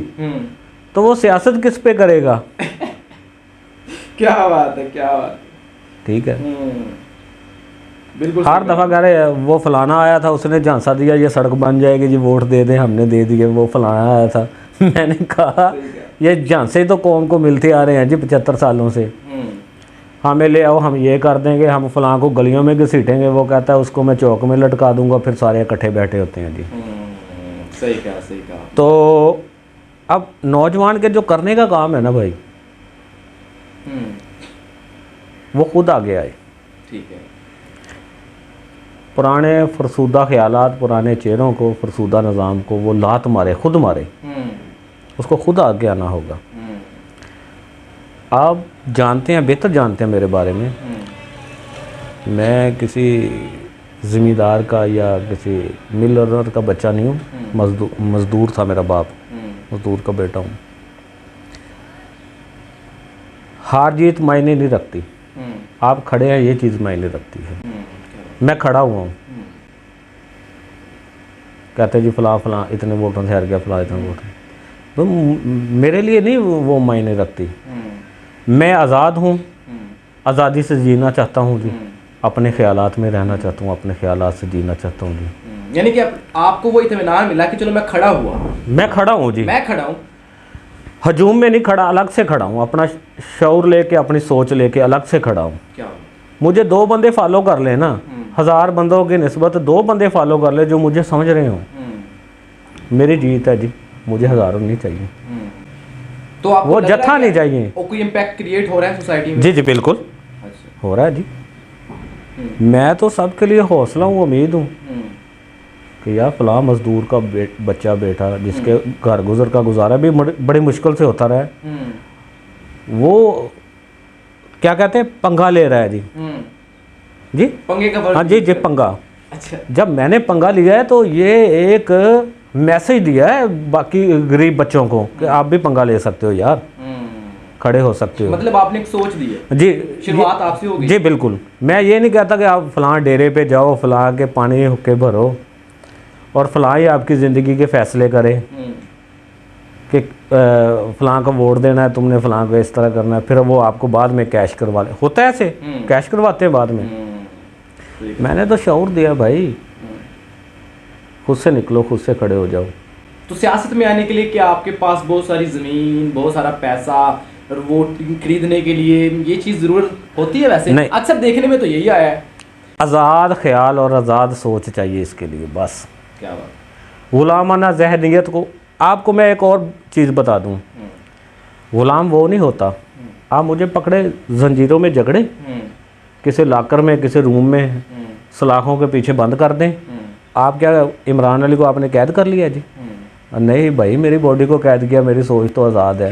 तो वो सियासत किस पे करेगा? क्या बात है, क्या बात है। ठीक है, बिल्कुल। हर दफ़ा कह रहे वो फलाना आया था, उसने झांसा दिया ये सड़क बन जाएगी जी, वोट दे दें, हमने दे दिए, वो फलाना आया था। मैंने कहा ये झांसे तो कौम को मिलते आ रहे हैं जी 75 सालों से। हमें ले आओ, हम ये कर देंगे, हम फलां को गलियों में घसीटेंगे, वो कहता है उसको मैं चौक में लटका दूंगा, फिर सारे इकट्ठे बैठे होते हैं जी। सही कहा, सही कहा। तो अब नौजवान के जो करने का काम है ना भाई, वो खुद आगे आए। ठीक है। पुराने फरसूदा ख्यालात, पुराने चेहरों को, फरसूदा निज़ाम को वो लात मारे, खुद मारे, उसको खुद आगे आना होगा। आप जानते हैं, बेहतर जानते हैं मेरे बारे में, मैं किसी ज़मींदार का या किसी मिलर का बच्चा नहीं हूँ, मज़दूर था मेरा बाप, मज़दूर का बेटा हूँ। हार जीत मायने नहीं रखती, आप खड़े हैं ये चीज़ मायने रखती है। मैं खड़ा हुआ हूँ, कहते जी फ़लाँ फ़लाँ इतने वोटों से हार गया, फ़लाँ इतने वोट, तो मेरे लिए नहीं वो मायने रखती। मैं आज़ाद हूँ, आज़ादी से जीना चाहता हूँ जी, अपने ख्यालात में रहना चाहता हूँ, अपने ख्यालात से जीना चाहता हूँ जी। यानी कि आपको वो इत्मीनान मिला कि चलो मैं खड़ा हुआ, मैं खड़ा हूँ जी, मैं खड़ा हूँ, हजूम में नहीं खड़ा, अलग से खड़ा हूँ, अपना शऊर लेके, अपनी सोच लेके अलग से खड़ा हूँ। क्या मुझे 2 बंदे फॉलो कर ले ना, 1000 बंदों की निस्बत 2 बंदे फॉलो कर ले जो मुझे समझ रहे हो, मेरी जीत है जी, मुझे हज़ारों नहीं चाहिए। तो आपको वो जत्था नहीं चाहिए। और कोई इम्पैक्ट क्रिएट हो रहा है सोसाइटी में? जी जी बिल्कुल। अच्छा। हो रहा है जी। मैं तो सबके लिए हौसला हूँ, उम्मीद हूँ कि यार फलां मज़दूर का बच्चा बेटा जिसके घर गुजर का गुजारा भी बड़ी मुश्किल से होता रहा है, वो क्या कहते हैं पंगा ले रहा है जी। जी पंगे का हाँ जी जी पंगा। अच्छा। जब मैंने पंगा लिया है तो ये एक मैसेज दिया है बाकी गरीब बच्चों को कि आप भी पंगा ले सकते हो यार, खड़े हो सकते हो। मतलब आपने एक सोच दी है जी, शुरुआत आपसे होगी। जी बिल्कुल। मैं ये नहीं कहता कि आप फलां डेरे पे जाओ, फलां के पानी हुक्के भरो और फलां ही आपकी ज़िंदगी के फ़ैसले करे कि फलां को वोट देना है तुमने, फलां को इस तरह करना है, फिर वो आपको बाद में कैश करवा ले। होता है ऐसे, कैश करवाते हैं बाद में। मैंने तो शऊर दिया भाई, खुद से निकलो, खुद से खड़े हो जाओ। तो सियासत में आने के लिए क्या आपके पास बहुत सारी ज़मीन, बहुत सारा पैसा और वोट खरीदने के लिए ये चीज़ ज़रूरत होती है? वैसे नहीं, अक्सर देखने में तो यही आया है। आज़ाद ख्याल और आज़ाद सोच चाहिए इसके लिए, बस। क्या बात। गुलामाना ज़हनियत को, आपको मैं एक और चीज़ बता दूं, गुलाम वो नहीं होता आप मुझे पकड़े जंजीरों में जकड़े, किसी लाकर में, किसी रूम में सलाखों के पीछे बंद कर दें, आप क्या इमरान अली को आपने कैद कर लिया जी? नहीं भाई, मेरी बॉडी को कैद किया, मेरी सोच तो आज़ाद है।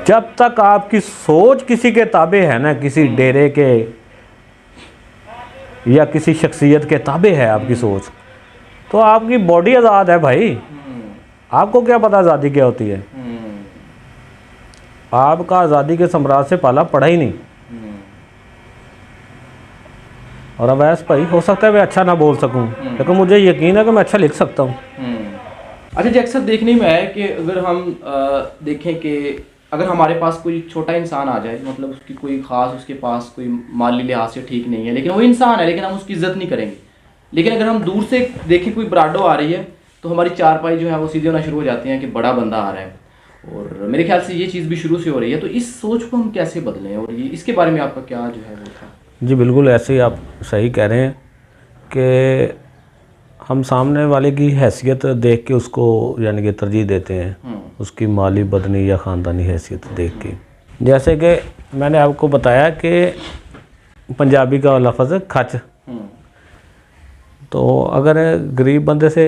जब तक आपकी सोच किसी के ताबे है ना, किसी डेरे के या किसी शख्सियत के ताबे है आपकी सोच, तो आपकी बॉडी आज़ाद है भाई। आपको क्या पता आज़ादी क्या होती है? आपका आज़ादी के सम्राट से पाला पड़ा ही नहीं। और अवैस भाई हो सकता है मैं अच्छा ना बोल सकूं, लेकिन मुझे यकीन है कि मैं अच्छा लिख सकता हूं। अच्छा जी, अक्सर देखने में है कि अगर हम देखें कि अगर हमारे पास कोई छोटा इंसान आ जाए, मतलब उसकी कोई ख़ास, उसके पास कोई माली लिहाज से ठीक नहीं है, लेकिन वो इंसान है, लेकिन हम उसकी इज्जत नहीं करेंगे। लेकिन अगर हम दूर से देखें कोई बराडो आ रही है तो हमारी चारपाई जो है वो सीधे होना शुरू हो जाती हैं कि बड़ा बंदा आ रहा है। और मेरे ख्याल से ये चीज़ भी शुरू से हो रही है। तो इस सोच को हम कैसे बदलें, और ये इसके बारे में आपका क्या जो है वो था? जी बिल्कुल, ऐसे ही आप सही कह रहे हैं कि हम सामने वाले की हैसियत देख के उसको यानी कि तरजीह देते हैं, उसकी माली, बदनी या ख़ानदानी हैसियत देख के। जैसे कि मैंने आपको बताया कि पंजाबी का लफ्ज़ खच, तो अगर गरीब बंदे से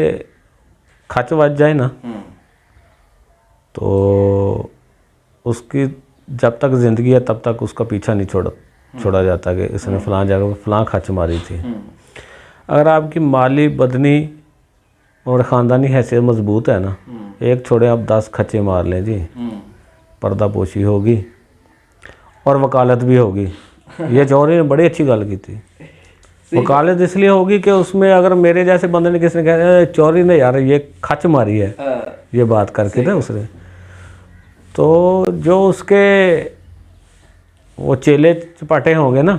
खच बच जाए ना तो उसकी जब तक ज़िंदगी है तब तक उसका पीछा नहीं छोड़ा जाता कि इसने फ़लाँ जगह फ़लाँ खच मारी थी। अगर आपकी माली बदनी और ख़ानदानी हैसियत मजबूत है ना, एक छोड़े आप 10 खच्चे मार लें जी, पर्दा पोशी होगी और वकालत भी होगी। ये जौहरी ने बड़ी अच्छी गल की थी। वकालत इसलिए होगी कि उसमें अगर मेरे जैसे बंदे ने किसी ने कहा चौधरी ने यार ये खच मारी है, ये बात करके ना उसने, तो जो उसके वो चेले चपाटे होंगे ना,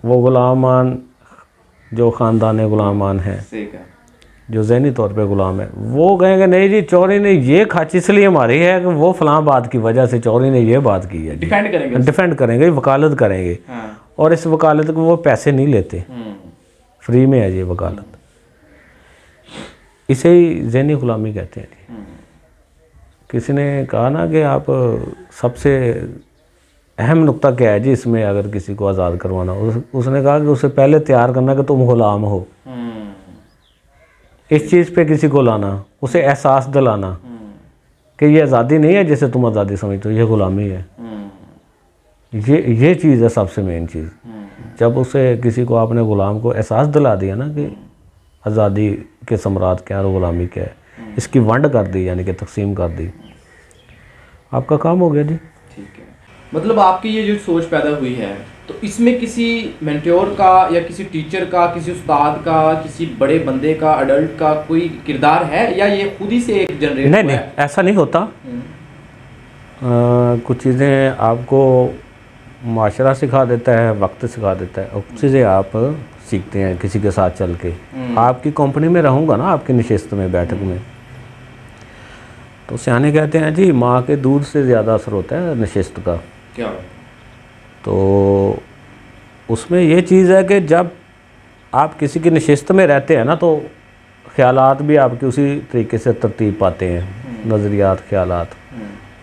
वो गुलामान जो ख़ानदान गुलामान है, जो ज़हनी तौर पे गुलाम है, वो कहेंगे नहीं जी चौधरी ने ये खच इसलिए मारी है कि वो फ़लाँ बात की वजह से चौधरी ने ये बात की है। डिफेंड करेंगे, वकालत करेंगे। और इस वकालत को वो पैसे नहीं लेते, फ्री में है ये वकालत। इसे ही ज़हनी ग़ुलामी कहते हैं जी। किसी ने कहा ना कि आप सबसे अहम नुक्ता क्या है जी इसमें अगर किसी को आज़ाद करवाना, उसने कहा कि उसे पहले तैयार करना कि तुम ग़ुलाम हो। इस चीज़ पे किसी को लाना, उसे एहसास दिलाना कि ये आज़ादी नहीं है जैसे तुम आज़ादी समझते हो, ये ग़ुलामी है। ये चीज़ है सबसे मेन चीज़। जब उसे किसी को आपने ग़ुलाम को एहसास दिला दिया ना कि आज़ादी के समरात क्या और ग़ुलामी क्या है, इसकी वंड कर दी यानी कि तकसीम कर दी, आपका काम हो गया जी। ठीक है, मतलब आपकी ये जो सोच पैदा हुई है तो इसमें किसी मेंटोर का या किसी टीचर का, किसी उस्ताद का, किसी बड़े बंदे का, अडल्ट का कोई किरदार है या ये खुद ही से एक जनरेट? नहीं, ऐसा नहीं होता। कुछ चीज़ें आपको माशरा सिखा देता है, वक्त सिखा देता है, और कुछ चीज़ें आप सीखते हैं किसी के साथ चल के। आपकी कंपनी में रहूँगा ना, आपकी नशिस्त में, बैठक में, तो सियाने कहते हैं जी माँ के दूध से ज़्यादा असर होता है नशिस्त का। क्या? तो उसमें ये चीज़ है कि जब आप किसी की नशिस्त में रहते हैं ना तो ख़यालात भी आपके उसी तरीके से तरतीब पाते हैं, नज़रियात, ख़यालात।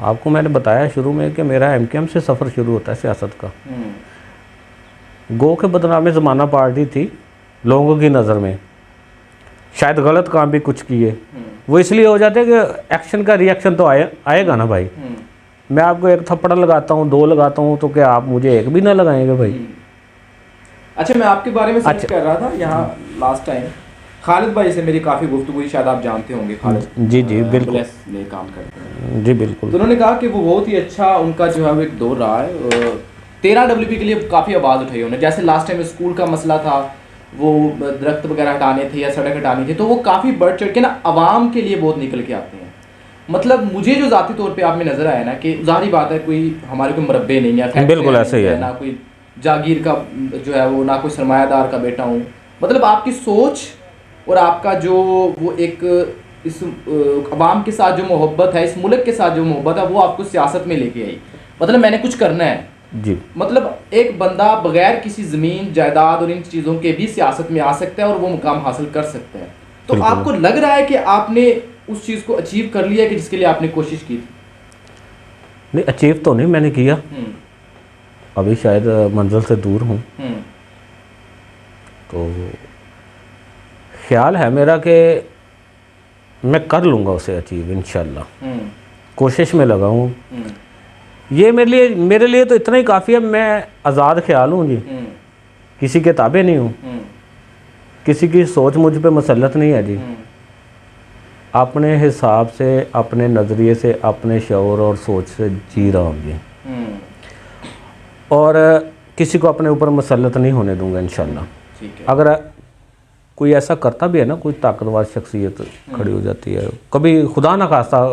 आपको मैंने बताया शुरू में कि मेरा MKM से सफ़र शुरू होता है सियासत का। गो के बदनामे ज़माना पार्टी थी लोगों की नज़र में, शायद गलत काम भी कुछ किए, वो इसलिए हो जाते हैं कि एक्शन का रिएक्शन तो आएगा ना भाई। मैं आपको एक थप्पड़ लगाता हूँ, 2 लगाता हूँ, तो क्या आप मुझे एक भी ना लगाएंगे भाई? अच्छा, मैं आपके बारे में सर्च कर रहा था यहाँ लास्ट टाइम, खालिद भाई से मेरी काफ़ी गुफ्तगू हुई, शायद आप जानते होंगे खालिद जी बिल्कुल में काम करते हैं जी बिल्कुल। तो उन्होंने कहा कि वो बहुत ही अच्छा उनका जो है वो एक दौर रहा है। 13 WP के लिए काफ़ी आवाज़ उठाई उन्होंने, जैसे लास्ट टाइम स्कूल का मसला था, वो दरख्त वगैरह हटाने थे या सड़क हटानी थी, तो वो काफ़ी बढ़ चढ़ के ना आवाम के लिए बहुत निकल के आते हैं। मतलब मुझे जो ज़ाती तौर पे आप में नज़र आया ना कि ज़ाहिर बात है कोई हमारे कोई मुरब्बे नहीं है, बिल्कुल ऐसे ही है, ना कोई जागीर का जो है वो, ना कोई सरमायादार का बेटा हूँ। मतलब आपकी सोच और आपका जो वो एक इस अवाम के साथ जो मोहब्बत है, इस मुल्क के साथ जो मोहब्बत है, वो आपको सियासत में लेके आई। मतलब मैंने कुछ करना है जी। मतलब एक बंदा बगैर किसी ज़मीन जायदाद और इन चीज़ों के भी सियासत में आ सकता है और वो मुकाम हासिल कर सकता है। तो आपको लग रहा है कि आपने उस चीज़ को अचीव कर लिया कि जिसके लिए आपने कोशिश की थी? नहीं, अचीव तो नहीं मैंने किया, अभी शायद मंजिल से दूर हूँ। तो ख्याल है मेरा कि मैं कर लूँगा उसे अचीव इंशाल्लाह। कोशिश में लगा हूँ। ये मेरे लिए तो इतना ही काफ़ी है। मैं आज़ाद ख्याल हूँ जी, किसी के ताबे नहीं हूँ, किसी की सोच मुझ पे मुसल्लत नहीं है जी। अपने हिसाब से, अपने नज़रिए से, अपने शऊर और सोच से जी रहा हूँ जी, और किसी को अपने ऊपर मुसल्लत नहीं होने दूंगा इंशाल्लाह। अगर कोई ऐसा करता भी है ना, कोई ताकतवर शख्सियत खड़ी हो जाती है, कभी खुदा ना खास्ता,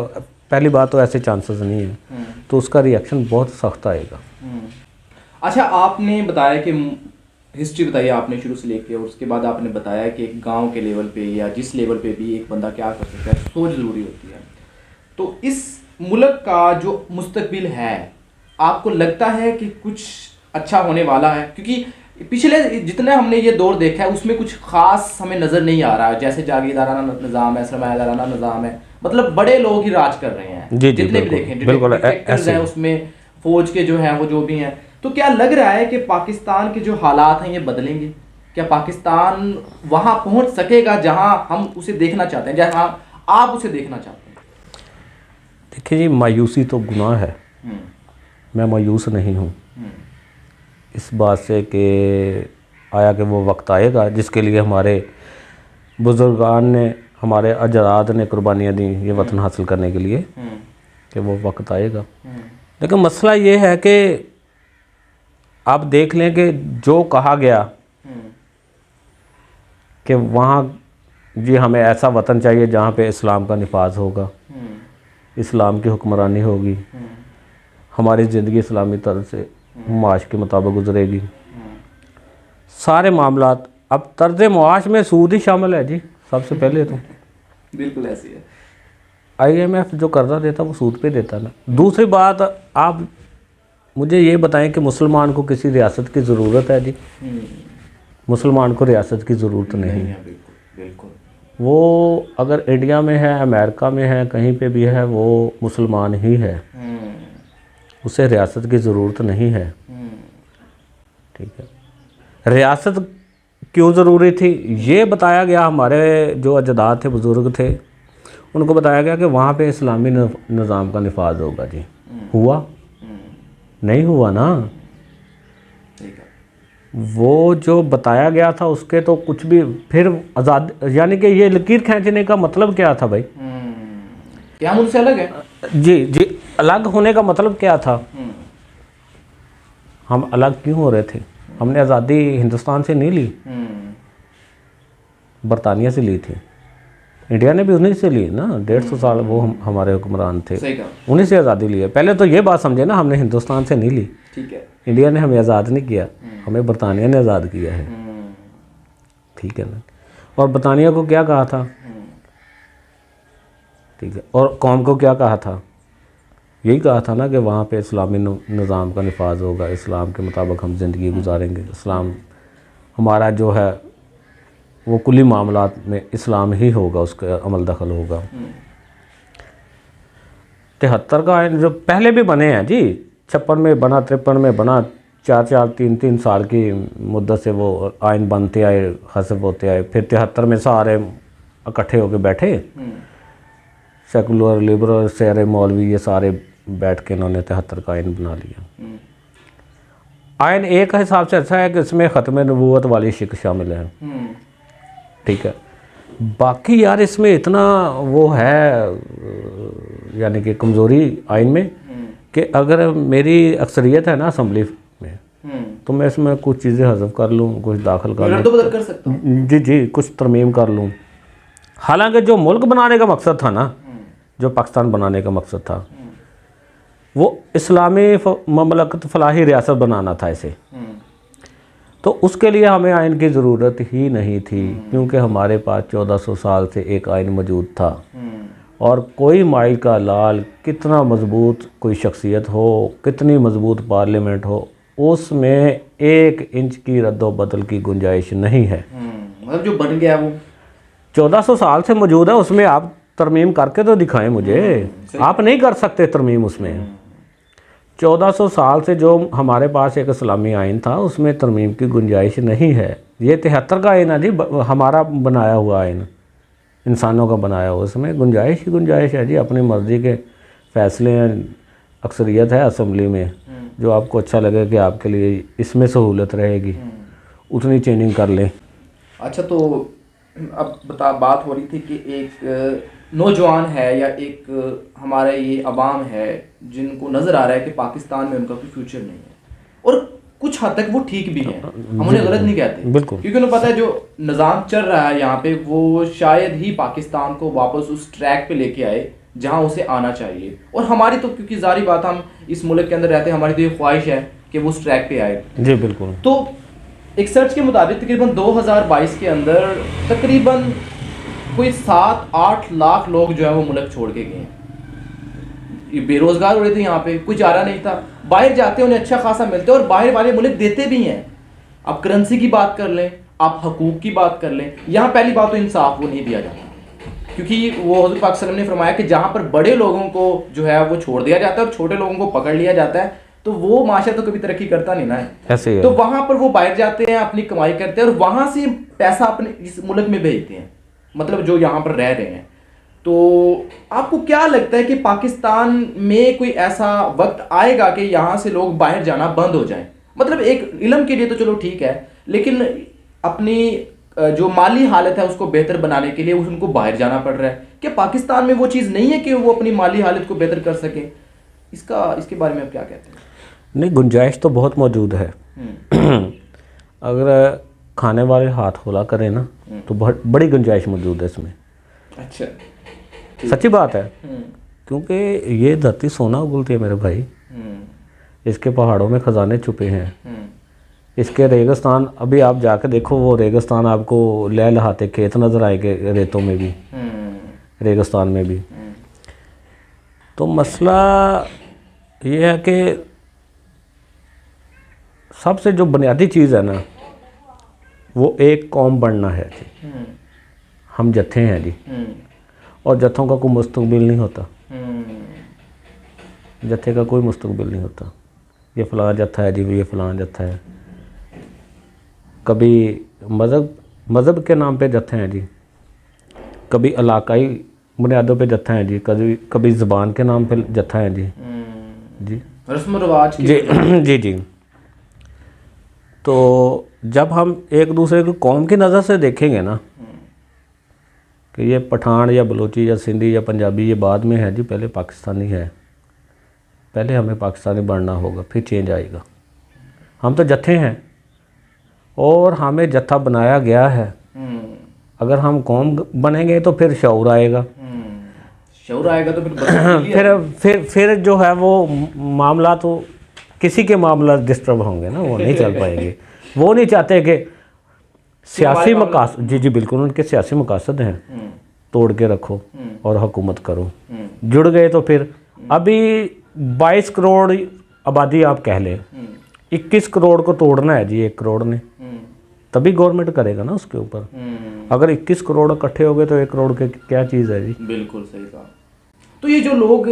पहली बात तो ऐसे चांसेस नहीं है, तो उसका रिएक्शन बहुत सख्त आएगा। अच्छा, आपने बताया कि हिस्ट्री बताई आपने शुरू से लेके, और उसके बाद आपने बताया कि एक गांव के लेवल पे या जिस लेवल पे भी एक बंदा क्या कर सकता है, सोच ज़रूरी होती है। तो इस मुल्क का जो मुस्तकबिल है, आपको लगता है कि कुछ अच्छा होने वाला है? क्योंकि पिछले जितने हमने ये दौर देखा है उसमें कुछ ख़ास हमें नज़र नहीं आ रहा है। जैसे जागीरदाराना निज़ाम है, सरमायादाराना निज़ाम है, मतलब बड़े लोग ही राज कर रहे हैं जितने भी देखें, बिल्कुल हैं उसमें, फौज के जो हैं वो जो भी हैं। तो क्या लग रहा है कि पाकिस्तान के जो हालात हैं ये बदलेंगे? क्या पाकिस्तान वहाँ पहुँच सकेगा जहाँ हम उसे देखना चाहते हैं, जहाँ आप उसे देखना चाहते हैं? देखिए जी, मायूसी तो गुनाह है। मैं मायूस नहीं हूँ इस बात से कि आया कि वो वक्त आएगा जिसके लिए हमारे बुजुर्गान ने, हमारे अजदाद ने कुर्बानियाँ दी ये वतन हासिल करने के लिए, कि वो वक्त आएगा। लेकिन मसला ये है कि आप देख लें कि जो कहा गया कि वहाँ जी हमें ऐसा वतन चाहिए जहाँ पे इस्लाम का निफाज होगा, इस्लाम की हुक्मरानी होगी, हमारी ज़िंदगी इस्लामी तर्ज से मुआश के मुताबिक गुजरेगी, सारे मामलात। अब तर्ज मुआश में सूद ही शामिल है जी, सबसे पहले तो बिल्कुल ऐसी है। IMF जो कर्जा देता वो सूद पे देता ना। दूसरी बात, आप मुझे ये बताएं कि मुसलमान को किसी रियासत की ज़रूरत है जी? मुसलमान को रियासत की ज़रूरत नहीं है। बिल्कुल। वो अगर इंडिया में है, अमेरिका में है, कहीं पे भी है, वो मुसलमान ही है, उसे रियासत की ज़रूरत नहीं है। ठीक है, रियासत क्यों ज़रूरी थी ये बताया गया। हमारे जो अजदाद थे, बुज़ुर्ग थे, उनको बताया गया कि वहाँ पे इस्लामी निज़ाम का निफाज होगा जी। हुआ? नहीं हुआ ना। वो जो बताया गया था उसके तो कुछ भी फिर आज़ाद, यानी कि ये लकीर खींचने का मतलब क्या था भाई? क्या हम उनसे अलग है? जी जी, अलग होने का मतलब क्या था? हम अलग क्यों हो रहे थे? हमने आज़ादी हिंदुस्तान से नहीं ली, बरतानिया से ली थी। इंडिया ने भी उन्हीं से ली ना, 150 साल वो हमारे हुक्मरान थे, उन्हीं से आज़ादी ली है। पहले तो ये बात समझे ना, हमने हिंदुस्तान से नहीं ली। ठीक है, इंडिया ने हमें आज़ाद नहीं किया, हमें बरतानिया ने आज़ाद किया है। ठीक है ना। और बरतानिया को क्या कहा था? ठीक है, और कौम को क्या कहा था? यही कहा था ना कि वहाँ पे इस्लामी निज़ाम का निफाज होगा, इस्लाम के मुताबिक हम ज़िंदगी गुजारेंगे, इस्लाम हमारा जो है वो कुली मामलात में इस्लाम ही होगा, उसका अमल दखल होगा। 73 का आइन जो पहले भी बने हैं जी, 56 में बना, 53 में बना, 4-4, 3-3 साल की मुद्दत से वो आइन बनते आए, हसब होते आए। फिर 73 में सारे इकट्ठे होकर बैठे, सेकुलर, लिबरल, शेर मौलवी, ये सारे बैठ के इन्होंने 73 का आइन बना लिया। आइन एक हिसाब से अच्छा है कि इसमें ख़त्म नबूवत वाली शिक शामिल है। ठीक है, बाकी यार इसमें इतना वो है, यानी कि कमज़ोरी आइन में, कि अगर मेरी अक्सरियत है ना असम्बली में, तो मैं इसमें कुछ चीज़ें हज़फ कर लूँ, कुछ दाखिल कर लूँ, कर सकता हूँ। जी जी, कुछ तरमीम कर लूँ। हालांकि जो मुल्क बनाने का मकसद था ना, जो पाकिस्तान बनाने का मकसद था, वो इस्लामी ममलकत फलाही रियासत बनाना था इसे। तो उसके लिए हमें आइन की ज़रूरत ही नहीं थी, क्योंकि हमारे पास 1400 साल से एक आइन मौजूद था। और कोई माई का लाल, कितना मजबूत कोई शख्सियत हो, कितनी मजबूत पार्लियामेंट हो, उसमें 1 इंच की रद्दो बदल की गुंजाइश नहीं है। मतलब जो बन गया वो 1400 साल से मौजूद है, उसमें आप तरमीम करके तो दिखाएं मुझे। आप नहीं कर सकते तरमीम उसमें। 1400 साल से जो हमारे पास एक इस्लामी आइन था, उसमें तरमीम की गुंजाइश नहीं है। ये 73 का आइन है जी, हमारा बनाया हुआ आइन, इंसानों का बनाया हुआ, उसमें गुंजाइश ही गुंजाइश है जी। अपनी मर्ज़ी के फ़ैसले हैं, अक्सरियत है असम्बली में, जो आपको अच्छा लगे कि आपके लिए इसमें सहूलत रहेगी, उतनी चेंजिंग कर लें। अच्छा, तो अब बात हो रही थी कि एक नौजवान है या एक हमारा ये अवाम है जिनको नज़र आ रहा है कि पाकिस्तान में उनका कोई फ्यूचर नहीं है, और कुछ हद तक वो ठीक भी हैं, हम उन्हें गलत नहीं कहते, बिल्कुल, क्योंकि उन्हें पता है जो निज़ाम चल रहा है यहाँ पे वो शायद ही पाकिस्तान को वापस उस ट्रैक पे लेके आए जहाँ उसे आना चाहिए। और हमारी तो, क्योंकि जारी बात, हम इस मुल्क के अंदर रहते हैं, हमारी तो ये ख्वाहिश है कि वो उस ट्रैक पे आए। जी बिल्कुल। तो एक सर्च के मुताबिक तकरीबन 2022 के अंदर तकरीबन कोई 7-8 लाख लोग जो है वो मुल्क छोड़ के गए हैं। बेरोजगार हो रहे थे यहाँ पे, कोई चारा नहीं था, बाहर जाते हैं उन्हें अच्छा खासा मिलता है, और बाहर वाले मुल्क देते भी हैं। आप करेंसी की बात कर लें, आप हकूक की बात कर लें, यहाँ पहली बात तो इंसाफ वो नहीं दिया जाता, क्योंकि वो हज़रत पाक सल्लल्लाहु अलैहि वसल्लम ने फरमाया कि जहाँ पर बड़े लोगों को जो है वो छोड़ दिया जाता है और छोटे लोगों को पकड़ लिया जाता है, तो वो माशरा तो कभी तरक्की करता नहीं ना है। ऐसे ही तो है। वहां पर वो बाहर जाते हैं, अपनी कमाई करते हैं और वहां से पैसा अपने इस मुल्क में भेजते हैं, मतलब जो यहाँ पर रह रहे हैं। तो आपको क्या लगता है कि पाकिस्तान में कोई ऐसा वक्त आएगा कि यहाँ से लोग बाहर जाना बंद हो जाएं? मतलब एक इल्म के लिए तो चलो ठीक है, लेकिन अपनी जो माली हालत है उसको बेहतर बनाने के लिए उनको बाहर जाना पड़ रहा है। क्या पाकिस्तान में वो चीज़ नहीं है कि वो अपनी माली हालत को बेहतर कर सके? इसके बारे में आप क्या कहते हैं? नहीं, गुंजाइश तो बहुत मौजूद है। अगर खाने वाले हाथ होला करें ना तो बहुत बड़ी गुंजाइश मौजूद है इसमें। अच्छा, सच्ची बात है, क्योंकि ये धरती सोना उगलती है मेरे भाई। इसके पहाड़ों में खजाने छुपे हैं। इसके रेगिस्तान, अभी आप जाकर देखो, वो रेगिस्तान आपको लहलहाते खेत नज़र आएंगे, रेतों में भी, रेगिस्तान में भी। तो मसला ये है कि सबसे जो बुनियादी चीज़ है ना, वो एक कौम बनना है जी। हम जत्थे हैं जी, और जत्थों का कोई मुस्तकबिल नहीं होता। जत्थे का कोई मुस्तकबिल नहीं होता। ये फ़लाँ जत्था है जी, ये फ़लाँ जत्था है। कभी मज़हब के नाम पे जत्थे हैं जी, कभी इलाकाई बुनियादों पे जत्था है जी, कभी ज़बान के नाम पे जत्था है जी। जी, रस्म रिवाज जी जी जी। तो जब हम एक दूसरे को कौम की नज़र से देखेंगे ना कि ये पठान या बलोची या सिंधी या पंजाबी, ये बाद में है जी, पहले पाकिस्तानी है। पहले हमें पाकिस्तानी बनना होगा, फिर चेंज आएगा। हम तो जत्थे हैं और हमें जत्था बनाया गया है। अगर हम कौम बनेंगे तो फिर शऊर आएगा। शऊर आएगा तो फिर जो है वो मामला, तो किसी के मामला डिस्टर्ब होंगे ना, वो नहीं चल पाएंगे। वो नहीं चाहते कि सियासी मकासद, जी जी बिल्कुल, उनके सियासी मकासद हैं, तोड़ के रखो और हुकूमत करो। जुड़ गए तो फिर अभी 22 करोड़ आबादी आप कह लें, 21 करोड़ को तोड़ना है जी 1 करोड़ ने, तभी गवर्नमेंट करेगा ना उसके ऊपर। अगर 21 करोड़ इकट्ठे हो गए तो 1 करोड़ के क्या चीज़ है जी। बिल्कुल सही कहा। तो ये जो लोग,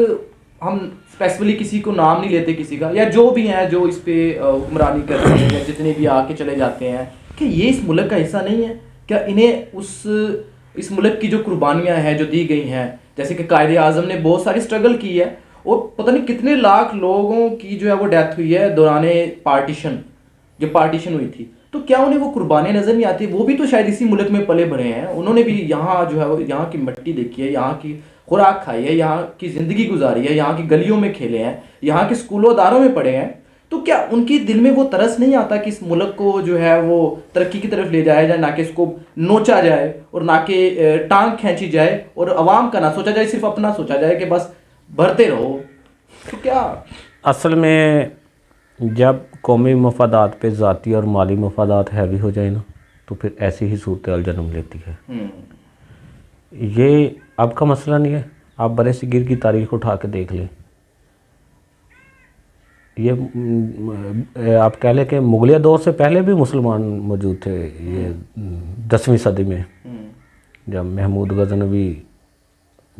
हम स्पेसिफिकली किसी को नाम नहीं लेते किसी का, या जो भी हैं जो इस पे हुक्मरानी करते हैं या जितने भी आके चले जाते हैं, कि ये इस मुल्क का हिस्सा नहीं है? क्या इन्हें इस मुल्क की जो कुर्बानियाँ हैं जो दी गई हैं, जैसे कि कायदे आज़म ने बहुत सारी स्ट्रगल की है और पता नहीं कितने लाख लोगों की जो है वो डेथ हुई है दौरान पार्टीशन, जब पार्टीशन हुई थी, तो क्या उन्हें वो कुर्बानियाँ नज़र नहीं आती? वो भी तो शायद इसी मुल्क में पले बढ़े हैं, उन्होंने भी यहाँ जो है वो यहाँ की मिट्टी देखी है, यहाँ की खुराक खाई है, यहाँ की ज़िंदगी गुजारी है, यहाँ की गलियों में खेले हैं, यहाँ के स्कूलों दारों में पढ़े हैं। तो क्या उनके दिल में वो तरस नहीं आता कि इस मुल्क को जो है वो तरक्की की तरफ ले जाया जाए, ना कि इसको नोचा जाए और ना कि टांग खींची जाए और अवाम का ना सोचा जाए, सिर्फ अपना सोचा जाए कि बस भरते रहो? तो क्या असल में जब कौमी मफादात पे ज़ाती और माली मफादात हैवी हो जाए ना, तो फिर ऐसी ही सूरत जन्म लेती है। ये अब का मसला नहीं है, आप बरे सगीर की तारीख उठा के देख लें। ये आप कह लें कि मुगलिया दौर से पहले भी मुसलमान मौजूद थे। ये 10वीं सदी में जब महमूद गजनवी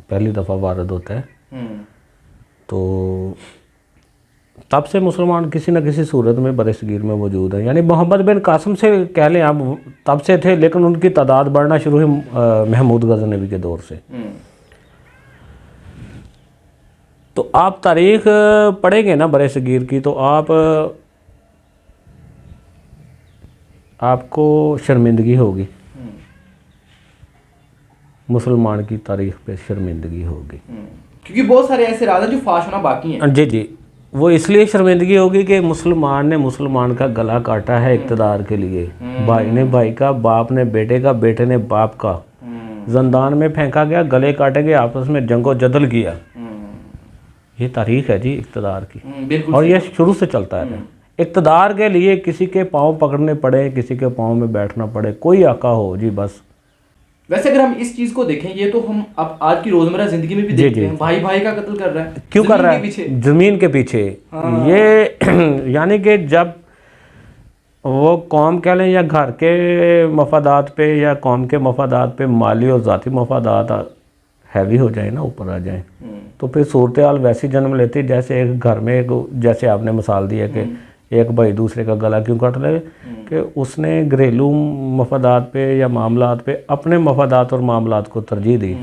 पहली दफ़ा वारद होता है, तो तब से मुसलमान किसी न किसी सूरत में बरसगीर में मौजूद है। यानी मोहम्मद बिन कासिम से कह लें आप, तब से थे, लेकिन उनकी तादाद बढ़ना शुरू हुई महमूद गजनवी के दौर से। तो आप तारीख़ पढ़ेंगे ना बरसगीर की, तो आपको शर्मिंदगी होगी, मुसलमान की तारीख़ पे शर्मिंदगी होगी, क्योंकि बहुत सारे ऐसे राज हैं जो फाश होना बाकी हैं। जी जी, वो इसलिए शर्मिंदगी होगी कि मुसलमान ने मुसलमान का गला काटा है इक़्तिदार के लिए। भाई ने भाई का, बाप ने बेटे का, बेटे ने बाप का, जंदान में फेंका गया, गले काटे गए, आपस में जंगो जदल किया। ये तारीख है जी इक़्तिदार की, और ये शुरू से चलता है। इक़्तिदार के लिए किसी के पाँव पकड़ने पड़े, किसी के पाँव में बैठना पड़े, कोई आका हो जी बस। वैसे अगर हम इस चीज़ को देखें, ये तो हम अब आज की रोज़मर्रा ज़िंदगी में भी देखते हैं, भाई भाई का कत्ल कर रहा है। क्यों कर रहा है? ज़मीन के पीछे। ये यानी कि जब वो कौम कह लें या घर के मफादात पे या कौम के मफादात पे माली और ज़ाती मफादात हैवी हो जाए ना, ऊपर आ जाए, तो फिर सूरत हाल वैसी जन्म लेती है जैसे एक घर में एक, जैसे आपने मिसाल दी है कि एक भाई दूसरे का गला क्यों काट ले, कि उसने घरेलू मफादात पे या मामलात पे अपने मफादात और मामलात को तरजीह दी।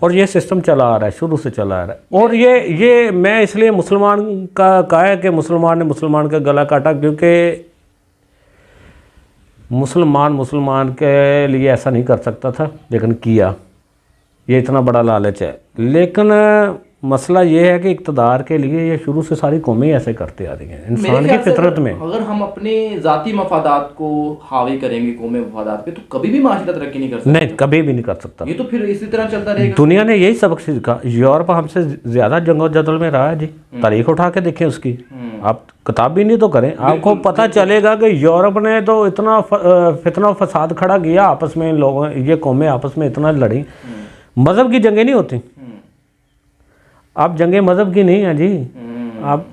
और ये सिस्टम चला आ रहा है, शुरू से चला आ रहा है। और ये मैं इसलिए मुसलमान का कहा है कि मुसलमान ने मुसलमान का गला काटा, क्योंकि मुसलमान के लिए ऐसा नहीं कर सकता था, लेकिन किया। ये इतना बड़ा लालच है। लेकिन मसला ये है कि इक़्तिदार के लिए ये शुरू से सारी कौमें ऐसे करते आ रही हैं, इंसान की फितरत में। अगर हम अपने ज़ाती मफादात को हावी करेंगे कौमी मफादात पे, तो कभी भी माशरा तरक्की नहीं कर सकता। नहीं, कभी भी नहीं कर सकता। ये तो फिर इसी तरह चलता रहेगा। दुनिया ने यही सबक सीखा। यूरोप हमसे ज़्यादा जंगो-जदल में रहा है जी। तारीख उठा के देखें उसकी, आप किताब भी नहीं तो करें, आपको पता चलेगा कि यूरोप ने तो इतना फितना फसाद खड़ा किया आपस में, लोगों ये कौमें आपस में इतना लड़ी। मज़हब की जंगें नहीं होती। आप जंगें मज़हब की नहीं है जी।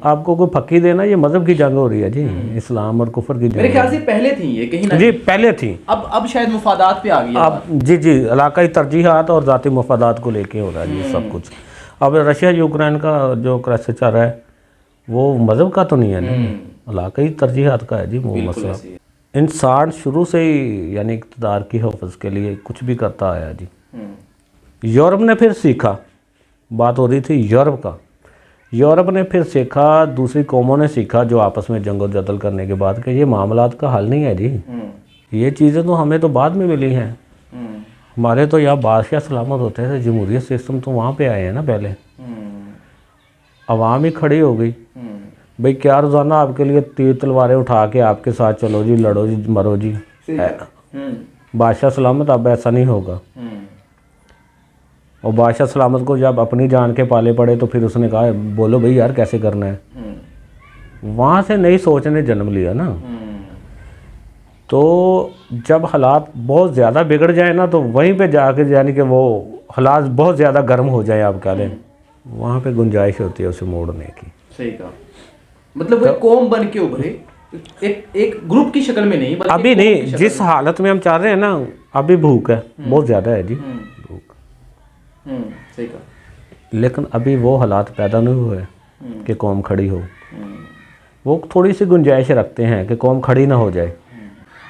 आपको कोई फक्की देना, ये मज़हब की जंग हो रही है जी, इस्लाम और कुफर की जंग। मेरे ख्याल से पहले थी ये कहीं ना जी, पहले थी। अब शायद मुफादात पे आ गई है। अब जी इलाकाई तरजीहात और ज़ाती मफादात को लेके हो रहा है जी सब कुछ। अब रशिया यूक्रेन का जो क्राइसिस चल रहा है वो मज़हब का तो नहीं है ना, इलाकाई तरजीहात का है जी वो मसला। इंसान शुरू से ही यानी इक़्तिदार की हिफ़्ज़ के लिए कुछ भी करता आया जी। यूरोप ने फिर सीखा, बात हो रही थी यूरोप का। यूरोप ने फिर सीखा, दूसरी कौमों ने सीखा जो आपस में जंगो-जदल करने के बाद, कि ये मामलात का हल नहीं है जी। ये चीज़ें तो हमें तो बाद में मिली हैं। हमारे तो यहाँ बादशाह सलामत होते थे, जमहूरियत सिस्टम तो वहाँ पे आए हैं ना पहले। अवाम ही खड़ी हो गई भाई, क्या रोज़ाना आपके लिए तीर तलवारें उठा के आपके साथ चलो जी, लड़ो जी, मरो जी। बादशाह सलामत अब ऐसा नहीं होगा। और बादशाह सलामत को जब अपनी जान के पाले पड़े तो फिर उसने कहा बोलो भाई यार कैसे करना है। वहाँ से नई सोच ने जन्म लिया ना। तो जब हालात बहुत ज़्यादा बिगड़ जाए ना, तो वहीं पे जाके यानी कि वो हालात बहुत ज़्यादा गर्म हो जाए, आप कह लें, वहाँ पे गुंजाइश होती है उसे मोड़ने की। सही कहा। मतलब वो कौम बन के उभरे, एक ग्रुप की शक्ल में नहीं, बल्कि अभी नहीं, जिस हालत में हम चाह रहे हैं ना, अभी भूख है बहुत ज़्यादा है जी, भूख। सही कहा। लेकिन अभी वो हालात पैदा नहीं हुए कि कौम खड़ी हो। वो थोड़ी सी गुंजाइश रखते हैं कि कौम खड़ी ना हो जाए।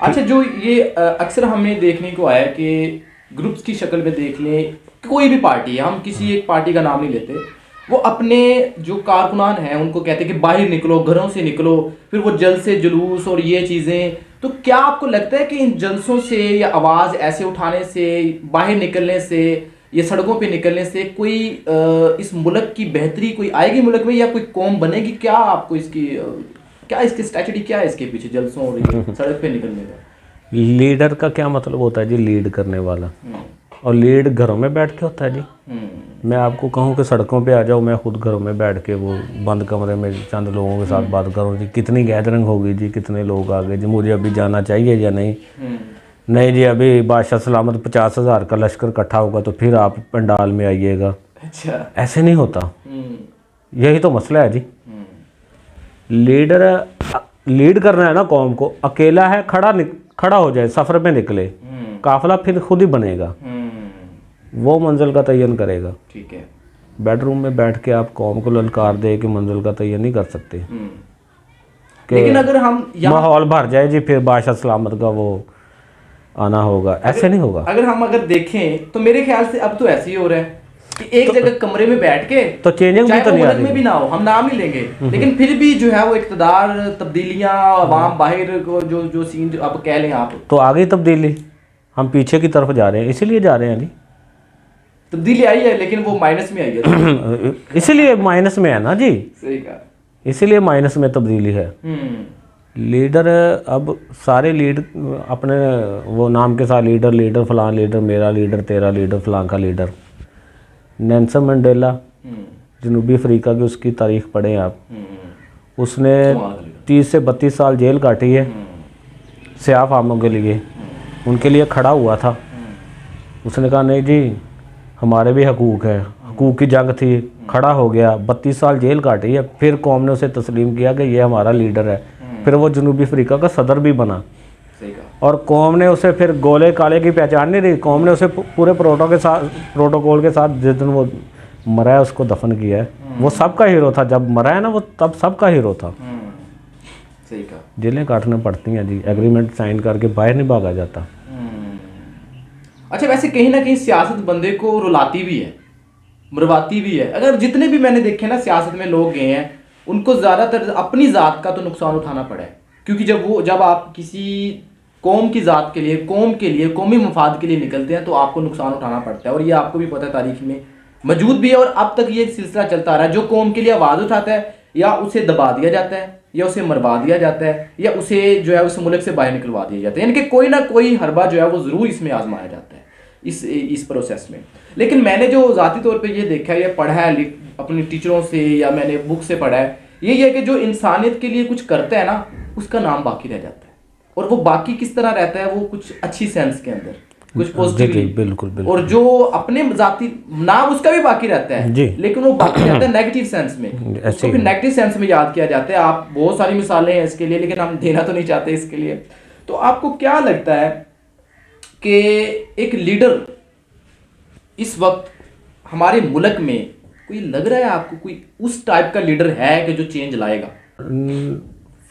अच्छा, जो ये अक्सर हमें देखने को आया कि ग्रुप्स की शक्ल में देख लें, कोई भी पार्टी है, हम किसी एक पार्टी का नाम नहीं लेते, वो अपने जो कारकुनान हैं उनको कहते हैं कि बाहर निकलो, घरों से निकलो, फिर वो जलसे जुलूस और ये चीज़ें। तो क्या आपको लगता है कि इन जलसों से या आवाज़ ऐसे उठाने से, बाहर निकलने से, ये सड़कों पे निकलने से कोई इस मुल्क की बेहतरी कोई आएगी मुल्क में, या कोई कौम बनेगी? क्या आपको इसकी क्या इसकी स्ट्रैटेजी क्या है इसके पीछे, जलसों और ये सड़क पे निकलने का? लीडर का क्या मतलब होता है जी? लीड करने वाला। और लीड घरों में बैठ के होता है जी। मैं आपको कहूँ कि सड़कों पे आ जाओ, मैं खुद घरों में बैठ के वो बंद कमरे में चंद लोगों के साथ बात करूँ जी, कितनी गैदरिंग होगी जी, कितने लोग आ गए जी, मुझे अभी जाना चाहिए या नहीं? नहीं जी, अभी बादशाह सलामत 50,000 का लश्कर इकट्ठा होगा तो फिर आप पंडाल में आइएगा। अच्छा, ऐसे नहीं होता। यही तो मसला है जी। लीडर लीड करना है ना कौम को, अकेला है, खड़ा हो जाए, सफ़र में निकले, काफिला फिर खुद ही बनेगा, वो मंजिल का तयन करेगा। ठीक है। बेडरूम में बैठ के आप कौम को ललकार दे के मंजिल का तयन नहीं कर सकते। लेकिन अगर हम माहौल भर जाए जी, फिर बादशाह सलामत का वो आना होगा, ऐसे नहीं होगा। अगर देखें तो मेरे ख्याल से अब तो ऐसे ही हो रहा है कि एक जगह कमरे में बैठ के, तो चेंजिंग भी तो नहीं आ रही में भी ना हो, हम नाम नहीं लेंगे, लेकिन फिर भी जो है वो इक़्तिदार, तब्दीलियां, अवाम बाहर को जो सीन अब कह लें आप, तो आ गई तब्दीली, हम पीछे की तरफ जा रहे हैं, इसीलिए जा रहे हैं जी। तब्दीली आई है लेकिन वो माइनस में आई है। इसीलिए माइनस में है ना जी। सही कहा। इसीलिए माइनस में तब्दीली है। लीडर अब सारे लीड अपने वो नाम के साथ लीडर फलां लीडर, मेरा लीडर, तेरा लीडर, फलां का लीडर। नेल्सन मंडेला जनूबी अफ्रीका की, उसकी तारीख पढ़ें आप। उसने 30 से 32 साल जेल काटी है स्याह फामों के लिए, उनके लिए खड़ा हुआ था। उसने कहा नहीं जी, हमारे भी हकूक़ है, हकूक़ की जंग थी, खड़ा हो गया, 32 साल जेल काटी है, फिर कौम ने उसे तस्लीम किया कि ये हमारा लीडर है, फिर वो जनूबी अफ्रीका का सदर भी बना। सही कहा। और कौम ने उसे फिर गोले काले की पहचान नहीं रही, कौम ने उसे पूरे प्रोटोकॉल के साथ जिस दिन वो मरा है उसको दफन किया है। वो सबका हीरो था, जब मरा है ना वो तब सबका हीरो था। सही कहा। जेलें काटने पड़ती हैं जी, एग्रीमेंट साइन करके बाहर नहीं भागा जाता। अच्छा, वैसे कहीं ना कहीं सियासत बंदे को रुलाती भी है, मरवाती भी है। अगर जितने भी मैंने देखे ना सियासत में लोग गए हैं, उनको ज़्यादातर अपनी ज़ात का तो नुकसान उठाना पड़ा है, क्योंकि जब आप किसी कौम की ज़ात के लिए, कौम के लिए, कौमी मफाद के लिए निकलते हैं तो आपको नुकसान उठाना पड़ता है। और ये आपको भी पता है, तारीख में मौजूद भी है और अब तक ये सिलसिला चलता आ रहा है। जो कौम के लिए आवाज़ उठाता है या उसे दबा दिया जाता है, या उसे मरवा दिया जाता है, या उसे जो है उस मुल्क से बाहर निकलवा दिया जाता है। यानी कि कोई ना कोई हरबा जो है वो ज़रूर इसमें आजमाया जाता है इस प्रोसेस में। लेकिन मैंने जो ज़ाती तौर पे ये देखा है, ये पढ़ा है अपने टीचरों से या मैंने बुक से पढ़ा है, ये है कि जो इंसानियत के लिए कुछ करता है ना, उसका नाम बाकी रह जाता है। और वो बाकी किस तरह रहता है, वो कुछ अच्छी सेंस के अंदर, कुछ पॉजिटिवली। बिल्कुल। और जो अपने जाति नाम उसका भी बाकी रहता है जी, लेकिन वो बाकी रहता है नेगेटिव सेंस में, उसको भी नेगेटिव सेंस में याद किया जाता है। आप बहुत सारी मिसालें हैं इसके लिए, लेकिन हम देना तो नहीं चाहते इसके लिए। तो आपको क्या लगता है कि एक लीडर इस वक्त हमारे मुल्क में कोई लग रहा है आपको, कोई उस टाइप का लीडर है कि जो चेंज लाएगा?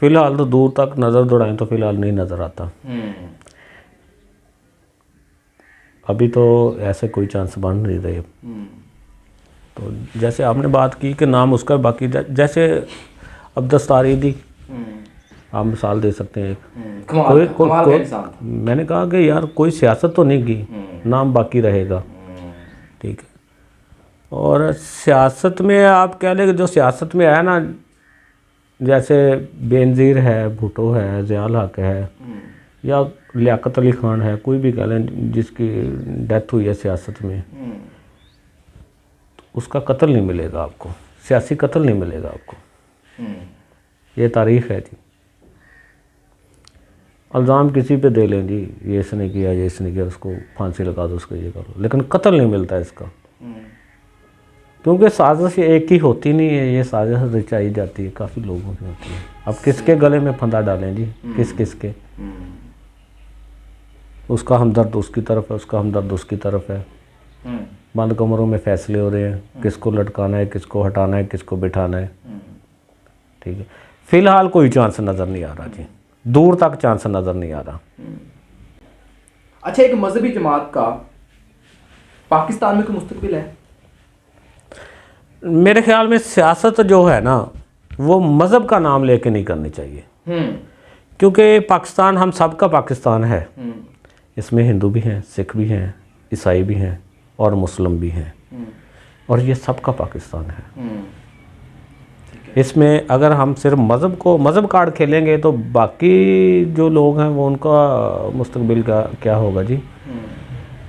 फिलहाल तो दूर तक नज़र दौड़ाएं तो फिलहाल नहीं नज़र आता। अभी तो ऐसे कोई चांस बन नहीं रहे। तो जैसे आपने बात की कि नाम उसका बाकी, जैसे अब दस्तारीदी आप मिसाल दे सकते हैं। मैंने कहा कि यार कोई सियासत तो नहीं की, नाम बाकी रहेगा, ठीक है। और सियासत में आप कह लें कि जो सियासत में आया ना, जैसे बेनज़ीर है, भुट्टो है, ज़ियाउल हक है, या लियाकत अली खान है, कोई भी कह लें जिसकी डेथ हुई है सियासत में, तो उसका कत्ल नहीं मिलेगा आपको, सियासी कत्ल नहीं मिलेगा आपको। ये तारीख़ है जी। इल्ज़ाम किसी पे दे लें जी, ये इसने किया, ये इसने किया, उसको फांसी लगा दो, उसको ये करो, लेकिन कत्ल नहीं मिलता इसका, क्योंकि साजिश एक ही होती नहीं है, ये साजिश रचाई जाती है, काफ़ी लोगों की होती है। अब किसके गले में फंदा डालें जी, किस के? उसका हमदर्द उसकी तरफ है, उसका हमदर्द उसकी तरफ है। बंद कमरों में फैसले हो रहे हैं, किसको लटकाना है, किसको हटाना है, किसको बिठाना है, ठीक है। फिलहाल कोई चांस नज़र नहीं आ रहा जी, दूर तक चांस नज़र नहीं आ रहा। अच्छा, एक मजहबी जमात का पाकिस्तान में कोई मुस्तकबिल है? मेरे ख्याल में सियासत जो है ना, वो मज़हब का नाम लेके नहीं करनी चाहिए, क्योंकि पाकिस्तान हम सब का पाकिस्तान है। इसमें हिंदू भी हैं, सिख भी हैं, ईसाई भी हैं और मुस्लिम भी हैं, और ये सब का पाकिस्तान है। इसमें अगर हम सिर्फ मज़हब कार्ड खेलेंगे तो बाकी जो लोग हैं वो उनका मुस्तकबिल का क्या होगा जी।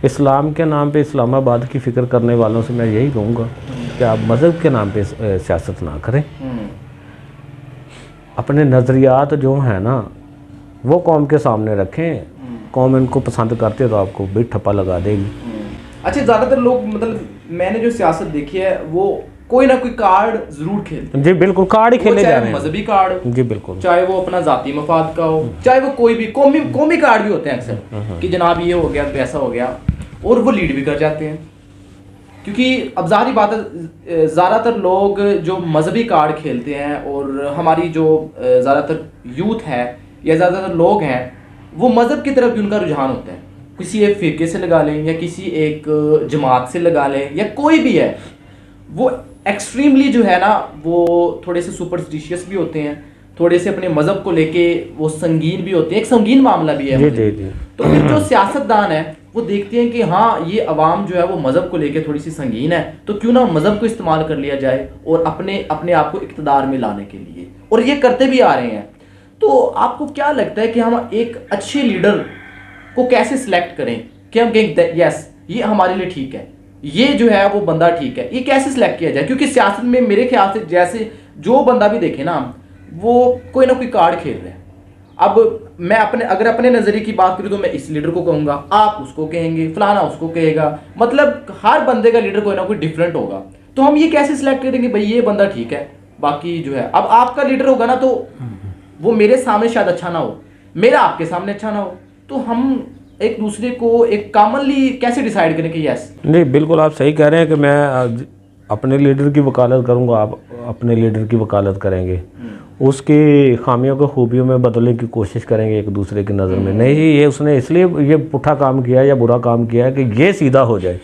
इस्लाम के नाम पे इस्लामाबाद की फ़िक्र करने वालों से मैं यही कहूँगा कि आप मज़हब के नाम पे सियासत ना करें। अपने नज़रियात जो हैं ना वो कौम के सामने रखें, कौम इनको पसंद करते तो आपको भी ठप्पा लगा देगी। अच्छा, ज़्यादातर लोग, मतलब मैंने जो सियासत देखी है, वो कोई ना कोई कार्ड ज़रूर खेलते हैं जी। बिल्कुल, कार्ड ही खेले जा रहे हैं, मजहबी कार्ड जी, बिल्कुल, चाहे वो अपना ज़ाती मफाद का हो, चाहे वो कोई भी कौमी कार्ड भी होते हैं अक्सर कि जनाब ये हो गया, वैसा हो गया, और वो लीड भी कर जाते हैं। क्योंकि अब ज़ाहिर बात है, ज़्यादातर लोग जो मजहबी कार्ड खेलते हैं, और हमारी जो ज़्यादातर यूथ है या ज़्यादातर लोग हैं, वो मज़हब की तरफ भी उनका रुझान होता है। किसी एक फ़िरके से लगा लें, या किसी एक जमात से लगा लें, या कोई भी है, वो एक्सट्रीमली जो है ना, वो थोड़े से सुपरस्टिशियस भी होते हैं, थोड़े से अपने मज़हब को लेके वो संगीन भी होते हैं, एक संगीन मामला भी है। तो फिर जो सियासतदान है वो देखते हैं कि हाँ, ये अवाम जो है वो मज़हब को लेके थोड़ी सी संगीन है, तो क्यों ना मज़हब को इस्तेमाल कर लिया जाए और अपने आप को इक़्तिदार में लाने के लिए, और ये करते भी आ रहे हैं। तो आपको क्या लगता है कि हम एक अच्छे लीडर को कैसे सिलेक्ट करें कि हम कहें यस ये हमारे लिए ठीक है, ये जो है वो बंदा ठीक है, ये कैसे सिलेक्ट किया जाए? क्योंकि सियासत में मेरे ख्याल से जैसे जो बंदा भी देखे ना, वो कोई ना कोई कार्ड खेल रहे हैं। अब मैं अगर अपने नज़रिए की बात करूँ तो मैं इस लीडर को कहूँगा, आप उसको कहेंगे, फलाना उसको कहेगा, मतलब हर बंदे का लीडर कोई ना कोई डिफरेंट होगा। तो हम ये कैसे सिलेक्ट करेंगे भाई ये बंदा ठीक है, बाकी जो है, अब आपका लीडर होगा ना तो वो मेरे सामने शायद अच्छा ना हो, मेरा आपके सामने अच्छा ना हो, तो हम एक दूसरे को एक कॉमनली कैसे डिसाइड करें कि यस? नहीं, बिल्कुल आप सही कह रहे हैं कि मैं अपने लीडर की वकालत करूंगा, आप अपने लीडर की वकालत करेंगे, उसकी खामियों को खूबियों में बदलने की कोशिश करेंगे एक दूसरे की नज़र में। नहीं, ये उसने इसलिए ये पुट्ठा काम किया या बुरा काम किया है कि ये सीधा हो जाए।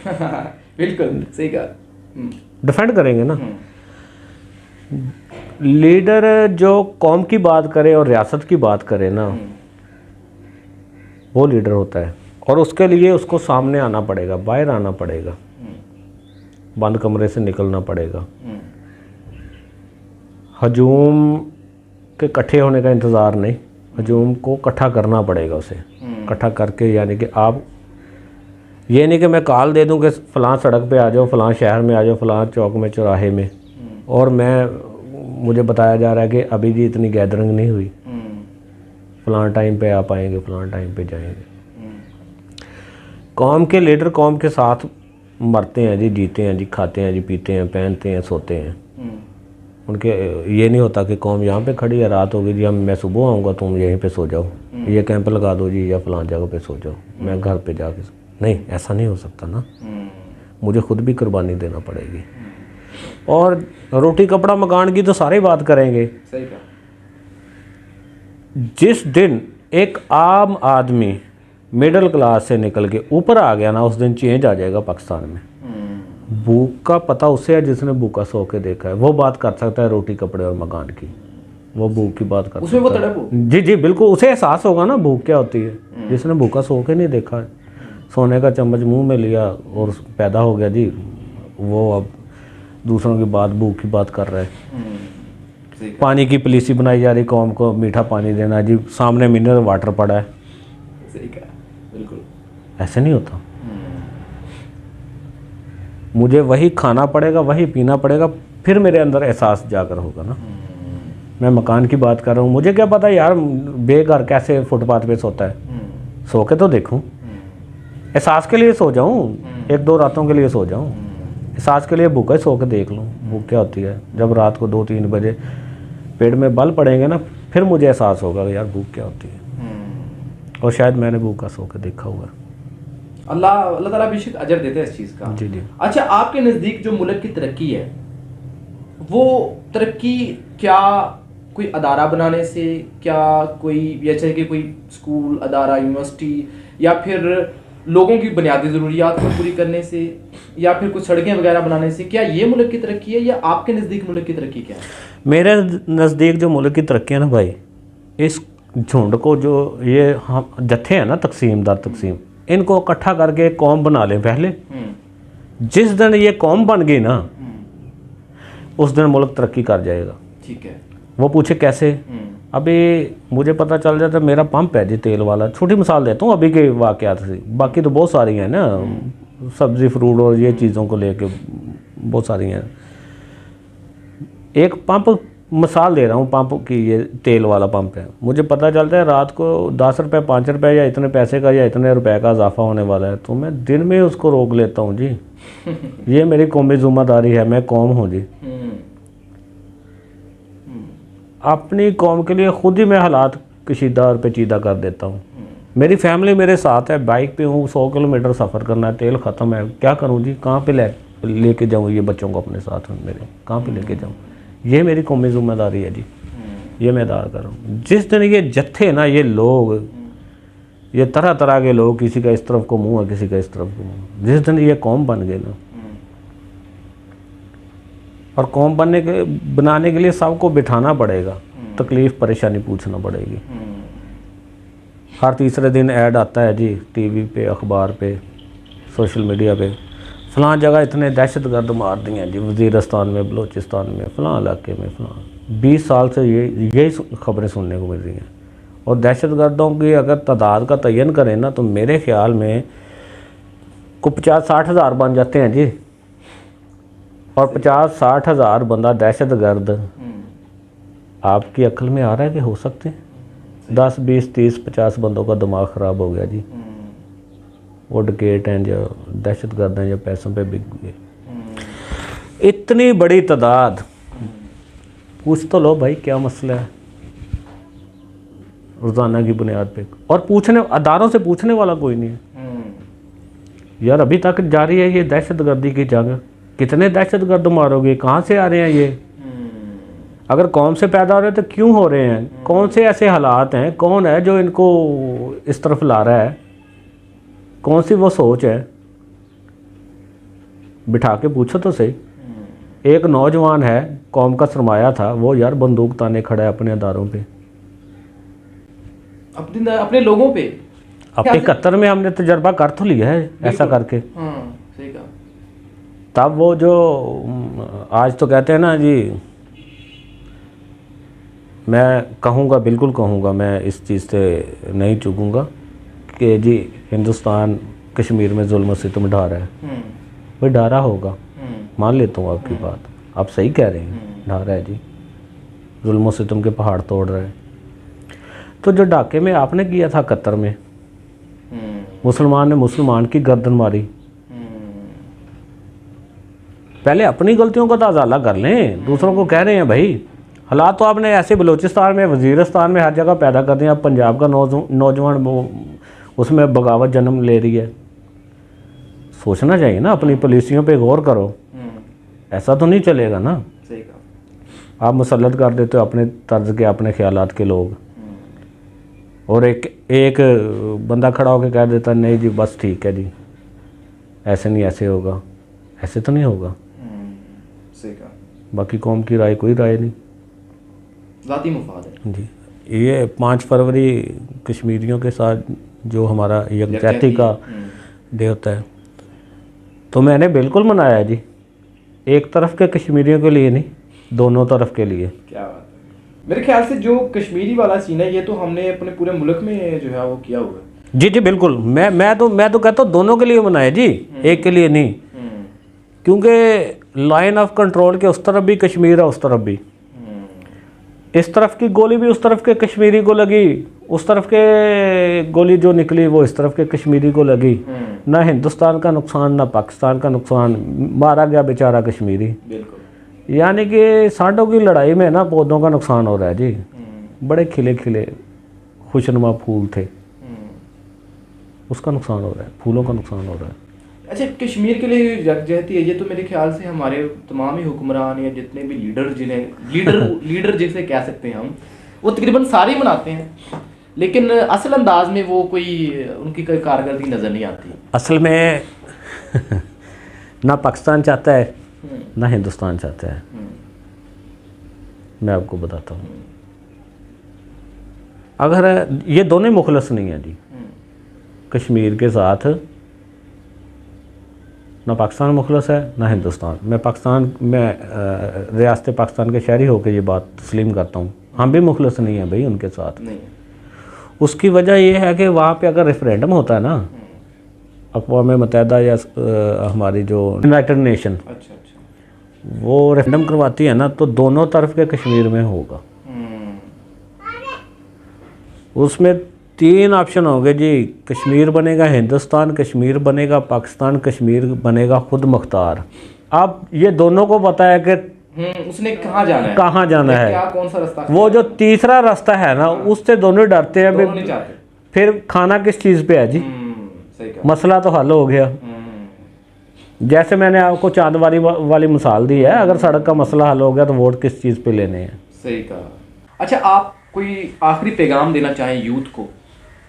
बिल्कुल सही कहा। डिफेंड करेंगे ना। लीडर जो कौम की बात करे और रियासत की बात करे ना, वो लीडर होता है। और उसके लिए उसको सामने आना पड़ेगा, बाहर आना पड़ेगा, बंद कमरे से निकलना पड़ेगा। हजूम के इकट्ठे होने का इंतज़ार नहीं, हजूम को इकट्ठा करना पड़ेगा उसे। इकट्ठा करके, यानी कि आप ये नहीं कि मैं कॉल दे दूं कि फ़लाँ सड़क पे आ जाओ, फ़लाँ शहर में आ जाओ, फ़लाँ चौक में, चौराहे में, और मुझे बताया जा रहा है कि अभी जी इतनी गैदरिंग नहीं हुई, फ़लाँ टाइम पे आप आएंगे, फ़लाँ टाइम पे जाएंगे। कौम के लीडर कौम के साथ मरते हैं जी, जीते हैं जी, खाते हैं जी, पीते हैं, पहनते हैं, सोते हैं। उनके ये नहीं होता कि कौम यहाँ पे खड़ी है, रात होगी जी, मैं सुबह आऊँगा, तुम यहीं पे सो जाओ, ये कैंप लगा दो जी, या फ़लाँ जगह पे सो जाओ, मैं घर पे जाके नहीं, ऐसा नहीं हो सकता ना। मुझे खुद भी कुर्बानी देना पड़ेगी। और रोटी कपड़ा मकान की तो सारे बात करेंगे। सही कहा। जिस दिन एक आम आदमी मिडिल क्लास से निकल के ऊपर आ गया ना, उस दिन चेंज आ जाएगा पाकिस्तान में। भूख का पता उसे है जिसने भूखा सो के देखा है, वो बात कर सकता है रोटी कपड़े और मकान की, वो भूख की बात कर उसमें वो सकता है। तड़प हो। जी जी बिल्कुल, उसे एहसास होगा ना भूख क्या होती है। जिसने भूखा सो के नहीं देखा है, सोने का चम्मच मुंह में लिया और पैदा हो गया जी, वो अब दूसरों की बात, भूख की बात कर रहा है। पानी की पॉलिसी बनाई जा रही, कौम को मीठा पानी देना जी, सामने मिनरल वाटर पड़ा है। सही कहा, बिल्कुल ऐसे नहीं होता। मुझे वही खाना पड़ेगा, वही पीना पड़ेगा, फिर मेरे अंदर एहसास जाकर होगा ना। मैं मकान की बात कर रहा हूँ, मुझे क्या पता यार बेघर कैसे फुटपाथ पे सोता है, सो के तो देखूँ, एहसास के लिए सो जाऊँ, एक दो रातों के लिए सो जाऊँ, एहसास के लिए भूखा सो के देख लूँ भूख क्या होती है। जब रात को 2-3 बजे पेट में बल पड़ेंगे ना, फिर मुझे एहसास होगा कि यार भूख क्या होती है। और शायद मैंने भूखा सो के देखा हुआ। अल्लाह ताला बेशक अजर देते हैं इस चीज़ का। जी जी। अच्छा, आपके नज़दीक जो मुल्क की तरक्की है, वो तरक्की क्या कोई अदारा बनाने से, क्या कोई जैसे कि कोई स्कूल, अदारा, यूनिवर्सिटी, या फिर लोगों की बुनियादी ज़रूरियात को पूरी करने से, या फिर कुछ सड़कें वगैरह बनाने से, क्या ये मुल्क की तरक्की है, या आपके नज़दीक मुल्क की तरक्की क्या है? मेरे नज़दीक जो मुल्क की तरक्की है ना भाई, इस झुंड को जो ये हम जत्थे हैं ना, तकसीम, इनको इकट्ठा करके एक कौम बना लें पहले। जिस दिन ये कौम बन गई ना, उस दिन मुल्क तरक्की कर जाएगा। ठीक है। वो पूछे कैसे? अभी मुझे पता चल जाता है, मेरा पंप है जी तेल वाला, छोटी मिसाल देता हूँ अभी के वाक़यात से, बाकी तो बहुत सारी हैं ना, सब्ज़ी फ्रूट और ये चीज़ों को लेके बहुत सारी हैं। एक पंप मिसाल दे रहा हूँ, पंप की, ये तेल वाला पंप है, मुझे पता चलता है रात को 10 रुपये, 5 रुपये या इतने पैसे का या इतने रुपए का इजाफा होने वाला है, तो मैं दिन में उसको रोक लेता हूँ जी। ये मेरी कौमी जिम्मेदारी है, मैं कौम हूँ जी। अपनी कौम के लिए खुद ही मैं हालात कशीदा और पेचीदा कर देता हूँ। मेरी फैमिली मेरे साथ है, बाइक पे हूँ, 100 किलोमीटर सफ़र करना है, तेल ख़त्म है, क्या करूँ जी, कहाँ पे लेके जाऊँ ये बच्चों को अपने साथ, मेरे कहाँ पे लेके जाऊँ? ये मेरी कौमी जिम्मेदारी है जी, ये मैं अदा कर रहा हूँ। जिस दिन ये जत्थे ना, ये लोग, ये तरह तरह के लोग, किसी का इस तरफ को मुँह है, किसी का इस तरफ को मुँह, जिस दिन ये कौम बन गए ना, और कौम बनाने के लिए सबको बिठाना पड़ेगा, तकलीफ़ परेशानी पूछना पड़ेगी। हर तीसरे दिन ऐड आता है जी, टीवी पे, अखबार पे, सोशल मीडिया पे, फ़लाँ जगह इतने दहशतगर्द मार दिए हैं जी, वज़ीरिस्तान में, बलूचिस्तान में, फ़लाँ इलाके में, फ़लाँ। 20 साल से यही खबरें सुनने को मिल रही हैं। और दहशतगर्दों की अगर तादाद का तयन करें ना, तो मेरे ख्याल में को 50-60 हज़ार बन जाते हैं जी। और 50-60 हज़ार बंदा दहशतगर्द आपकी अक्ल में आ रहा है कि हो सकते हैं? 10, 20, 30, 50 बंदों का दिमाग ख़राब हो गया जी, वो डकैत हैं जो दहशतगर्द हैं जो पैसों पे बिक गए। इतनी बड़ी तादाद, पूछ तो लो भाई क्या मसला है? रोज़ाना की बुनियाद पे, और पूछने अदारों से पूछने वाला कोई नहीं है। यार अभी तक जारी है ये दहशतगर्दी की जंग, कितने दहशतगर्द मारोगे, कहाँ से आ रहे हैं ये? अगर कौम से पैदा हो रहे हैं तो क्यों हो रहे हैं? कौन से ऐसे हालात हैं, कौन है जो इनको इस तरफ ला रहा है? कौन सी वो सोच है? बिठा के पूछो तो सही। एक नौजवान है, कौम का सरमाया था, वो यार बंदूक ताने खड़ा है अपने अदारों पे, अपने लोगों पे। अपने 71 में हमने तजर्बा कर तो लिया है ऐसा करके। सही कहा। तब वो जो आज तो कहते हैं ना जी, मैं कहूँगा, बिल्कुल कहूँगा, मैं इस चीज़ से नहीं चूकूँगा कि जी हिंदुस्तान कश्मीर में जुल्म सितम ढा रहा है। भाई ढा होगा, मान लेता हूँ आपकी बात, आप सही कह रहे हैं, ढा रहा है जी, जुल्म सितम के पहाड़ तोड़ रहा है। तो जो डाके में आपने किया था 71 में, मुसलमान ने मुसलमान की गर्दन मारी, पहले अपनी गलतियों का तो अजाला कर लें। दूसरों को कह रहे हैं भाई, हालात तो आपने ऐसे बलूचिस्तान में, वजीरिस्तान में, हर जगह पैदा कर दिया। अब पंजाब का नौजवान उसमें बगावत जन्म ले रही है। सोचना चाहिए ना, अपनी पॉलिसियों पे गौर करो, ऐसा तो नहीं चलेगा ना। सही कहा। आप मुसल्लत कर देते हो अपने तर्ज के, अपने ख्यालात के लोग, और एक बंदा खड़ा होकर कह देता नहीं जी बस ठीक है जी, ऐसे नहीं ऐसे होगा, ऐसे तो नहीं होगा। सही कहा। बाकी कौम की राय कोई राय नहीं, ज़ाती मुफाद है जी। ये 5 फरवरी कश्मीरियों के साथ जो हमारा यकजहती का डे होता है, तो मैंने बिल्कुल मनाया जी, एक तरफ के कश्मीरियों के लिए नहीं, दोनों तरफ के लिए। क्या बात है। मेरे ख्याल से जो कश्मीरी वाला सीन है, ये तो हमने अपने पूरे मुल्क में जो है वो किया हुआ है। जी जी बिल्कुल, मैं तो कहता हूँ दोनों के लिए मनाए जी, एक के लिए नहीं, क्योंकि लाइन ऑफ कंट्रोल के उस तरफ भी कश्मीर है, उस तरफ भी, इस तरफ की गोली भी उस तरफ के कश्मीरी को लगी, उस तरफ के गोली जो निकली वो इस तरफ के कश्मीरी को लगी। ना हिंदुस्तान का नुकसान ना पाकिस्तान का नुकसान, मारा गया बेचारा कश्मीरी। बिल्कुल। यानी कि सांडों की लड़ाई में ना पौधों का नुकसान हो रहा है जी। बड़े खिले खिले खुशनुमा फूल थे, उसका नुकसान हो रहा है, फूलों का नुकसान हो रहा है। अच्छा, कश्मीर के लिए यकजहती है, ये तो मेरे ख्याल से हमारे तमाम ही हुक्मरान या जितने भी लीडर, जिन्हें लीडर जिसे कह सकते हैं हम, वो तकरीबन सारे ही मनाते हैं, लेकिन असल अंदाज में वो कोई उनकी कोई कारकर्दगी नज़र नहीं आती। असल में ना पाकिस्तान चाहता है ना हिंदुस्तान चाहता है। मैं आपको बताता हूँ, अगर ये दोनों मुखलस नहीं है जी कश्मीर के साथ, ना पाकिस्तान मुखलस है ना हिंदुस्तान। मैं पाकिस्तान में रियासत पाकिस्तान के शहरी होकर ये बात तस्लीम करता हूँ, हम भी मुखलस नहीं है भाई उनके साथ। नहीं। उसकी वजह यह है कि वहाँ पे अगर रेफरेंडम होता है ना, अक़वाम मुत्तहिदा या हमारी जो यूनाइटेड नेशन, अच्छा, वो रेफरेंडम करवाती है ना, तो दोनों तरफ के कश्मीर में होगा। उसमें 3 ऑप्शन होंगे जी, कश्मीर बनेगा हिंदुस्तान, कश्मीर बनेगा पाकिस्तान, कश्मीर बनेगा खुद मुख्तार। अब ये दोनों को पता है कि उसने कहाँ जाना है, कहाँ जाना है, क्या कौन सा रास्ता, वो जो तीसरा रास्ता है ना, उससे दोनों डरते हैं। दोनों नहीं चाहते। फिर खाना किस चीज़ पे है जी? सही कहा। मसला तो हल हो गया। जैसे मैंने आपको चांदवारी वाली मिसाल दी है, अगर सड़क का मसला हल हो गया तो वोट किस चीज़ पे लेने हैं। सही कहा। अच्छा, आप कोई आखिरी पैगाम देना चाहें यूथ को,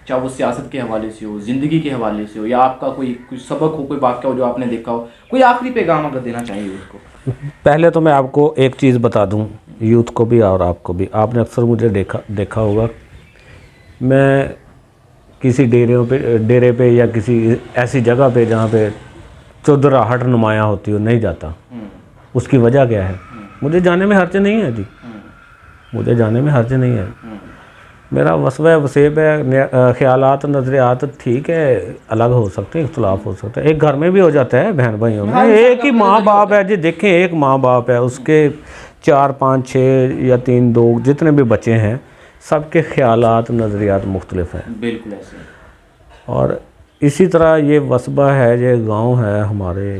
चाहे वो सियासत के हवाले से हो, ज़िंदगी के हवाले से हो, या आपका कोई सबक हो, कोई वाक़या हो जो आपने देखा हो, कोई आखिरी पैगाम अगर देना चाहें यूथ को? पहले तो मैं आपको एक चीज़ बता दूं, यूथ को भी और आपको भी। आपने अक्सर मुझे देखा होगा, मैं किसी डेरे पे या किसी ऐसी जगह पे जहाँ पे चौधराहट नुमायाँ होती हो नहीं जाता। उसकी वजह क्या है? मुझे जाने में हर्ज नहीं है जी, मुझे जाने में हर्ज नहीं है। मेरा वस्वा वसेब है, ख्यालात नज़रियात ठीक है, अलग हो सकते हैं, इख्तलाफ हो सकता है, एक घर में भी हो जाता है बहन भाइयों में। एक ही माँ बाप है जी, देखें एक माँ बाप है, उसके 4 5 6 या 3 2 जितने भी बच्चे हैं, सबके ख्यालात नज़रियात मुख्तलिफ हैं। बिल्कुल ऐसे। और इसी तरह ये वस्बा है, ये गांव है हमारे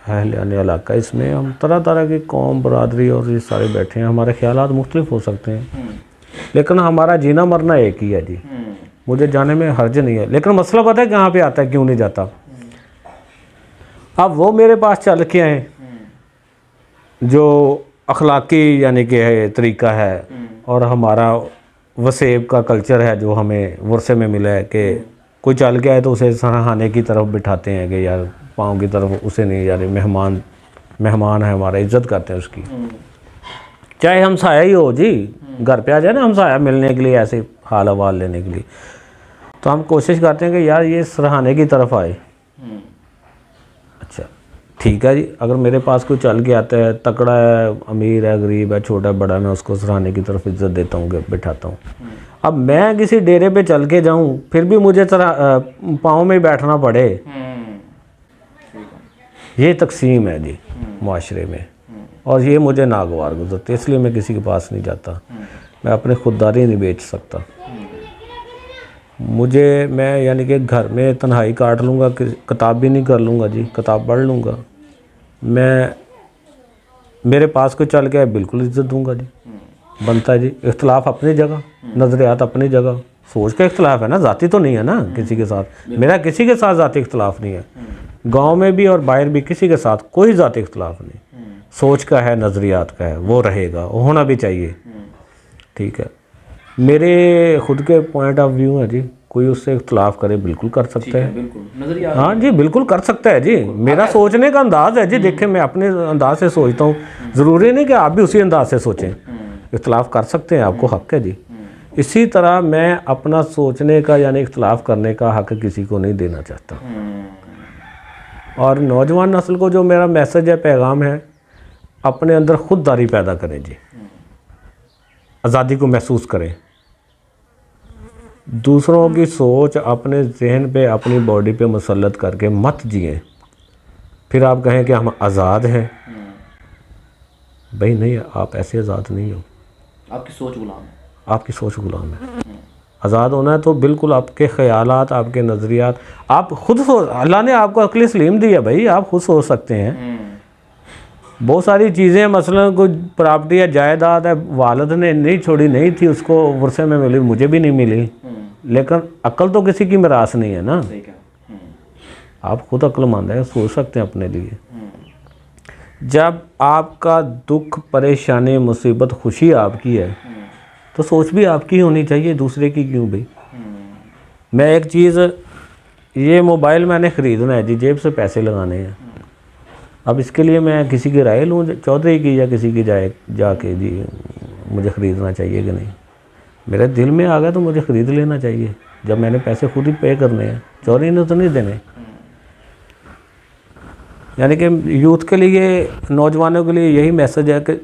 अहलियाने इलाका, इसमें हम तरह तरह की कौम बरादरी और ये सारे बैठे हैं, हमारे ख्यालात मुख्तलिफ हो सकते हैं। लेकिन हमारा जीना मरना एक ही है जी। मुझे जाने में हर्ज नहीं है, लेकिन मसला पता है कहाँ पे आता है, क्यों नहीं जाता। अब वो मेरे पास चल के आए जो अखलाकी यानी कि तरीका है, और हमारा वसेब का कल्चर है जो हमें वर्षे में मिला है कि कोई चल के आए तो उसे सराहाने की तरफ बिठाते हैं कि यार पाँव की तरफ उसे नहीं, यार मेहमान है हमारा, इज्जत करते हैं उसकी। चाहे हमसाया ही हो जी, घर पे आ जाए ना हमसाया मिलने के लिए, ऐसे हाल अहवाल लेने के लिए, तो हम कोशिश करते हैं कि यार ये सराहाने की तरफ आए। अच्छा ठीक है जी, अगर मेरे पास कोई चल के आता है, तकड़ा है, अमीर है, गरीब है, छोटा बड़ा, मैं उसको सराहने की तरफ इज्जत देता हूँ, बिठाता हूँ। अब मैं किसी डेरे पे चल के जाऊँ फिर भी मुझे पाँव में बैठना पड़े, ये तकसीम है जी माशरे में, और ये मुझे नागवार गुजरती है, इसलिए मैं किसी के पास नहीं जाता। मैं अपनी खुददारी नहीं बेच सकता। मैं यानी कि घर में तन्हाई काट लूँगा, किताब भी नहीं कर लूँगा जी, किताब पढ़ लूँगा। मेरे पास कोई चल के आए बिल्कुल इज्जत दूँगा जी, बनता है जी। इख्तलाफ अपनी जगह, नज़रियात अपनी जगह, सोच का इख्तलाफ है ना, ज़ाती तो नहीं है ना किसी के साथ। मेरा किसी के साथ ज़ाती इख्तलाफ नहीं है, गांव में भी और बाहर भी किसी के साथ कोई ज़ाती इख्तलाफ नहीं। सोच का है, नज़रियात का है, वो रहेगा, वो होना भी चाहिए। ठीक है, मेरे खुद के पॉइंट ऑफ व्यू है जी, कोई उससे इख्तलाफ करे बिल्कुल कर सकता है, हाँ जी बिल्कुल कर सकता है जी। मेरा सोचने का अंदाज़ है जी, देखें मैं अपने अंदाज से सोचता हूँ, ज़रूरी नहीं कि आप भी उसी अंदाज से सोचें। इख्तलाफ कर सकते हैं, आपको हक़ है जी। इसी तरह मैं अपना सोचने का यानी इख्तलाफ करने का हक़ किसी को नहीं देना चाहता। और नौजवान नस्ल को जो मेरा मैसेज है, पैगाम है, अपने अंदर खुददारी पैदा करें जी, आज़ादी को महसूस करें। दूसरों की सोच अपने जहन पे, अपनी बॉडी पे मुसल्लत करके मत जिए, फिर आप कहें कि हम आज़ाद हैं। भाई नहीं, आप ऐसे आज़ाद नहीं हो, आपकी सोच गुलाम है, आपकी सोच गुलाम है। आज़ाद होना है तो बिल्कुल आपके ख़यालात, आपके नज़रियात, आप खुद अल्लाह ने आपको अक्ल सलीम दी है भाई, आप खुद सोच सकते हैं। बहुत सारी चीज़ें, मसलन कोई प्रॉपर्टी है, जायदाद है, वालिद ने नहीं छोड़ी, नहीं थी, उसको वर्षे में मिली, मुझे भी नहीं मिली, लेकिन अक्ल तो किसी की मिरास नहीं है ना। आप खुद अक्लमंद है, सोच सकते हैं अपने लिए। जब आपका दुख, परेशानी, मुसीबत, खुशी आपकी है तो सोच भी आपकी होनी चाहिए, दूसरे की क्यों भाई। मैं एक चीज़, ये मोबाइल मैंने ख़रीदना है जी, जेब से पैसे लगाने हैं। अब इसके लिए मैं किसी की राय लूँ, चौधरी की या किसी की जाके जी मुझे ख़रीदना चाहिए कि नहीं। मेरे दिल में आ गया तो मुझे ख़रीद लेना चाहिए, जब मैंने पैसे खुद ही पे करने हैं, चौधरी ने तो नहीं देने। यानी कि यूथ के लिए, नौजवानों के लिए यही मैसेज है कि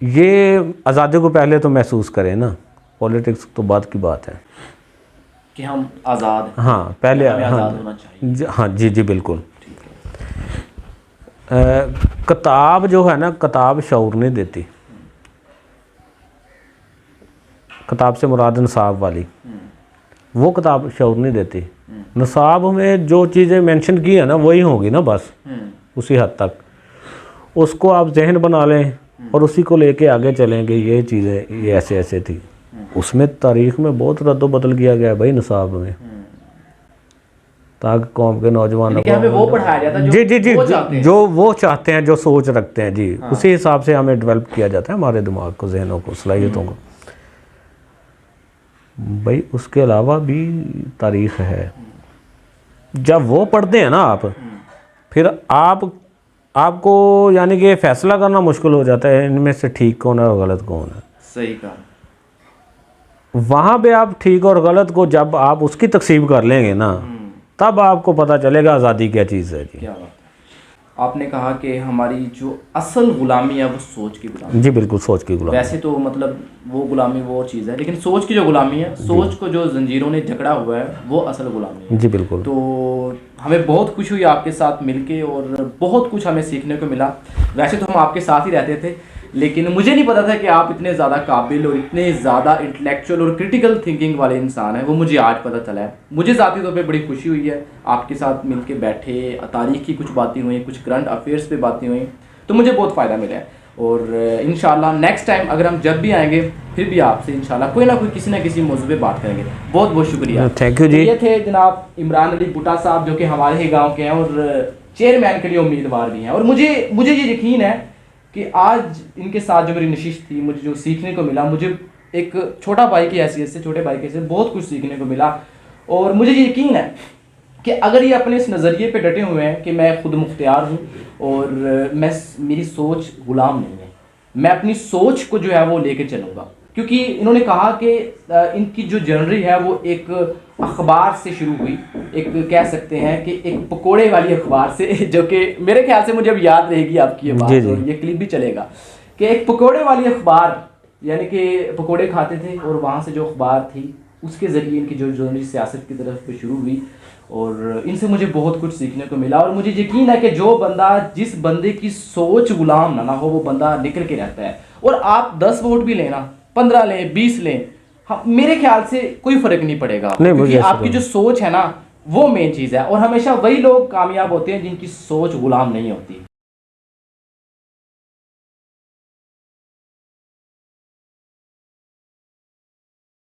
ये आज़ादी को पहले तो महसूस करें ना, पॉलिटिक्स तो बात की बात है कि हम आज़ाद हैं। हाँ पहले आज़ाद होना चाहिए। हाँ जी जी बिल्कुल। किताब जो है ना, किताब शऊर नहीं देती। किताब से मुराद निसाब वाली, वो किताब शऊर नहीं देती। निसाब में जो चीज़ें मेंशन की है ना वही होगी ना, बस उसी हद तक। उसको आप जहन बना लें और उसी को लेके आगे चलेंगे, ये चीज़ें ये ऐसे ऐसे थी। उसमें तारीख़ में बहुत रद्द-बदल किया गया है भाई निसाब में, ताकि कौम के नौजवानों को हमें वो पढ़ाया जाता है जी जी जी जो वो चाहते हैं, जो सोच रखते हैं जी, उसी हिसाब से हमें डेवलप किया जाता है हमारे दिमाग को, जहनों को, सलाहियतों को भाई। उसके अलावा भी तारीख़ है। जब वो पढ़ते हैं ना आप, फिर आपको यानी कि फ़ैसला करना मुश्किल हो जाता है, इनमें से ठीक कौन है और गलत कौन है। सही कहा। वहाँ पे आप ठीक और गलत को जब आप उसकी तकसीब कर लेंगे ना, तब आपको पता चलेगा आज़ादी क्या चीज़ है जी। क्या बात है। आपने कहा कि हमारी जो असल गुलामी है वो सोच की गुलामी। जी बिल्कुल, सोच की गुलामी। वैसे तो मतलब वो गुलामी वो चीज़ है, लेकिन सोच की जो गुलामी है, सोच को जो जंजीरों ने जकड़ा हुआ है, वो असल गुलामी है। जी बिल्कुल। तो हमें बहुत खुशी हुई आपके साथ मिलके और बहुत कुछ हमें सीखने को मिला। वैसे तो हम आपके साथ ही रहते थे, लेकिन मुझे नहीं पता था कि आप इतने ज़्यादा काबिल और इतने ज़्यादा इंटेलेक्चुअल और क्रिटिकल थिंकिंग वाले इंसान हैं, वो मुझे आज पता चला है। मुझे ज़ाती तौर पे बड़ी खुशी हुई है आपके साथ मिलके बैठे, तारीख़ की कुछ बातें हुई, कुछ करंट अफेयर्स पे बातें हुई, तो मुझे बहुत फ़ायदा मिला है। और इंशाल्लाह नेक्स्ट टाइम अगर हम जब भी आएंगे फिर भी आपसे इंशाल्लाह कोई ना कोई किसी ना किसी मौजू पे बात करेंगे। बहुत बहुत शुक्रिया। थैंक यू जी। ये थे जनाब इमरान अली भुट्टा साहब जो कि हमारे ही गाँव के हैं और चेयरमैन के लिए उम्मीदवार भी हैं। और मुझे ये यकीन है कि आज इनके साथ जो मेरी नशिश थी, मुझे जो सीखने को मिला, मुझे एक छोटा भाई की हैसियत से, छोटे भाई की हैसियत बहुत कुछ सीखने को मिला। और मुझे ये यकीन है कि अगर ये अपने इस नज़रिए पे डटे हुए हैं कि मैं खुद मुख्तियार हूँ और मेरी सोच गुलाम नहीं है, मैं अपनी सोच को जो है वो लेके चलूँगा। क्योंकि इन्होंने कहा कि इनकी जो जर्नी है वो एक अखबार से शुरू हुई, एक कह सकते हैं कि एक पकोड़े वाली अखबार से, जो कि मेरे ख्याल से मुझे अब याद रहेगी आपकी ये बात और ये क्लिप भी चलेगा कि एक पकोड़े वाली अखबार, यानी कि पकोड़े खाते थे और वहाँ से जो अखबार थी उसके ज़रिए इनकी जो जर्नी सियासत की तरफ पे शुरू हुई और इनसे मुझे बहुत कुछ सीखने को मिला। और मुझे यकीन है कि जो बंदा, जिस बंदे की सोच गुलाम ना हो, वो बंदा निकल के रहता है। और आप 10 वोट भी लेना, 15 लें, 20 लें, हाँ मेरे ख्याल से कोई फ़र्क नहीं पड़ेगा, क्योंकि आपकी जो सोच है ना वो मेन चीज़ है। और हमेशा वही लोग कामयाब होते हैं जिनकी सोच गुलाम नहीं होती।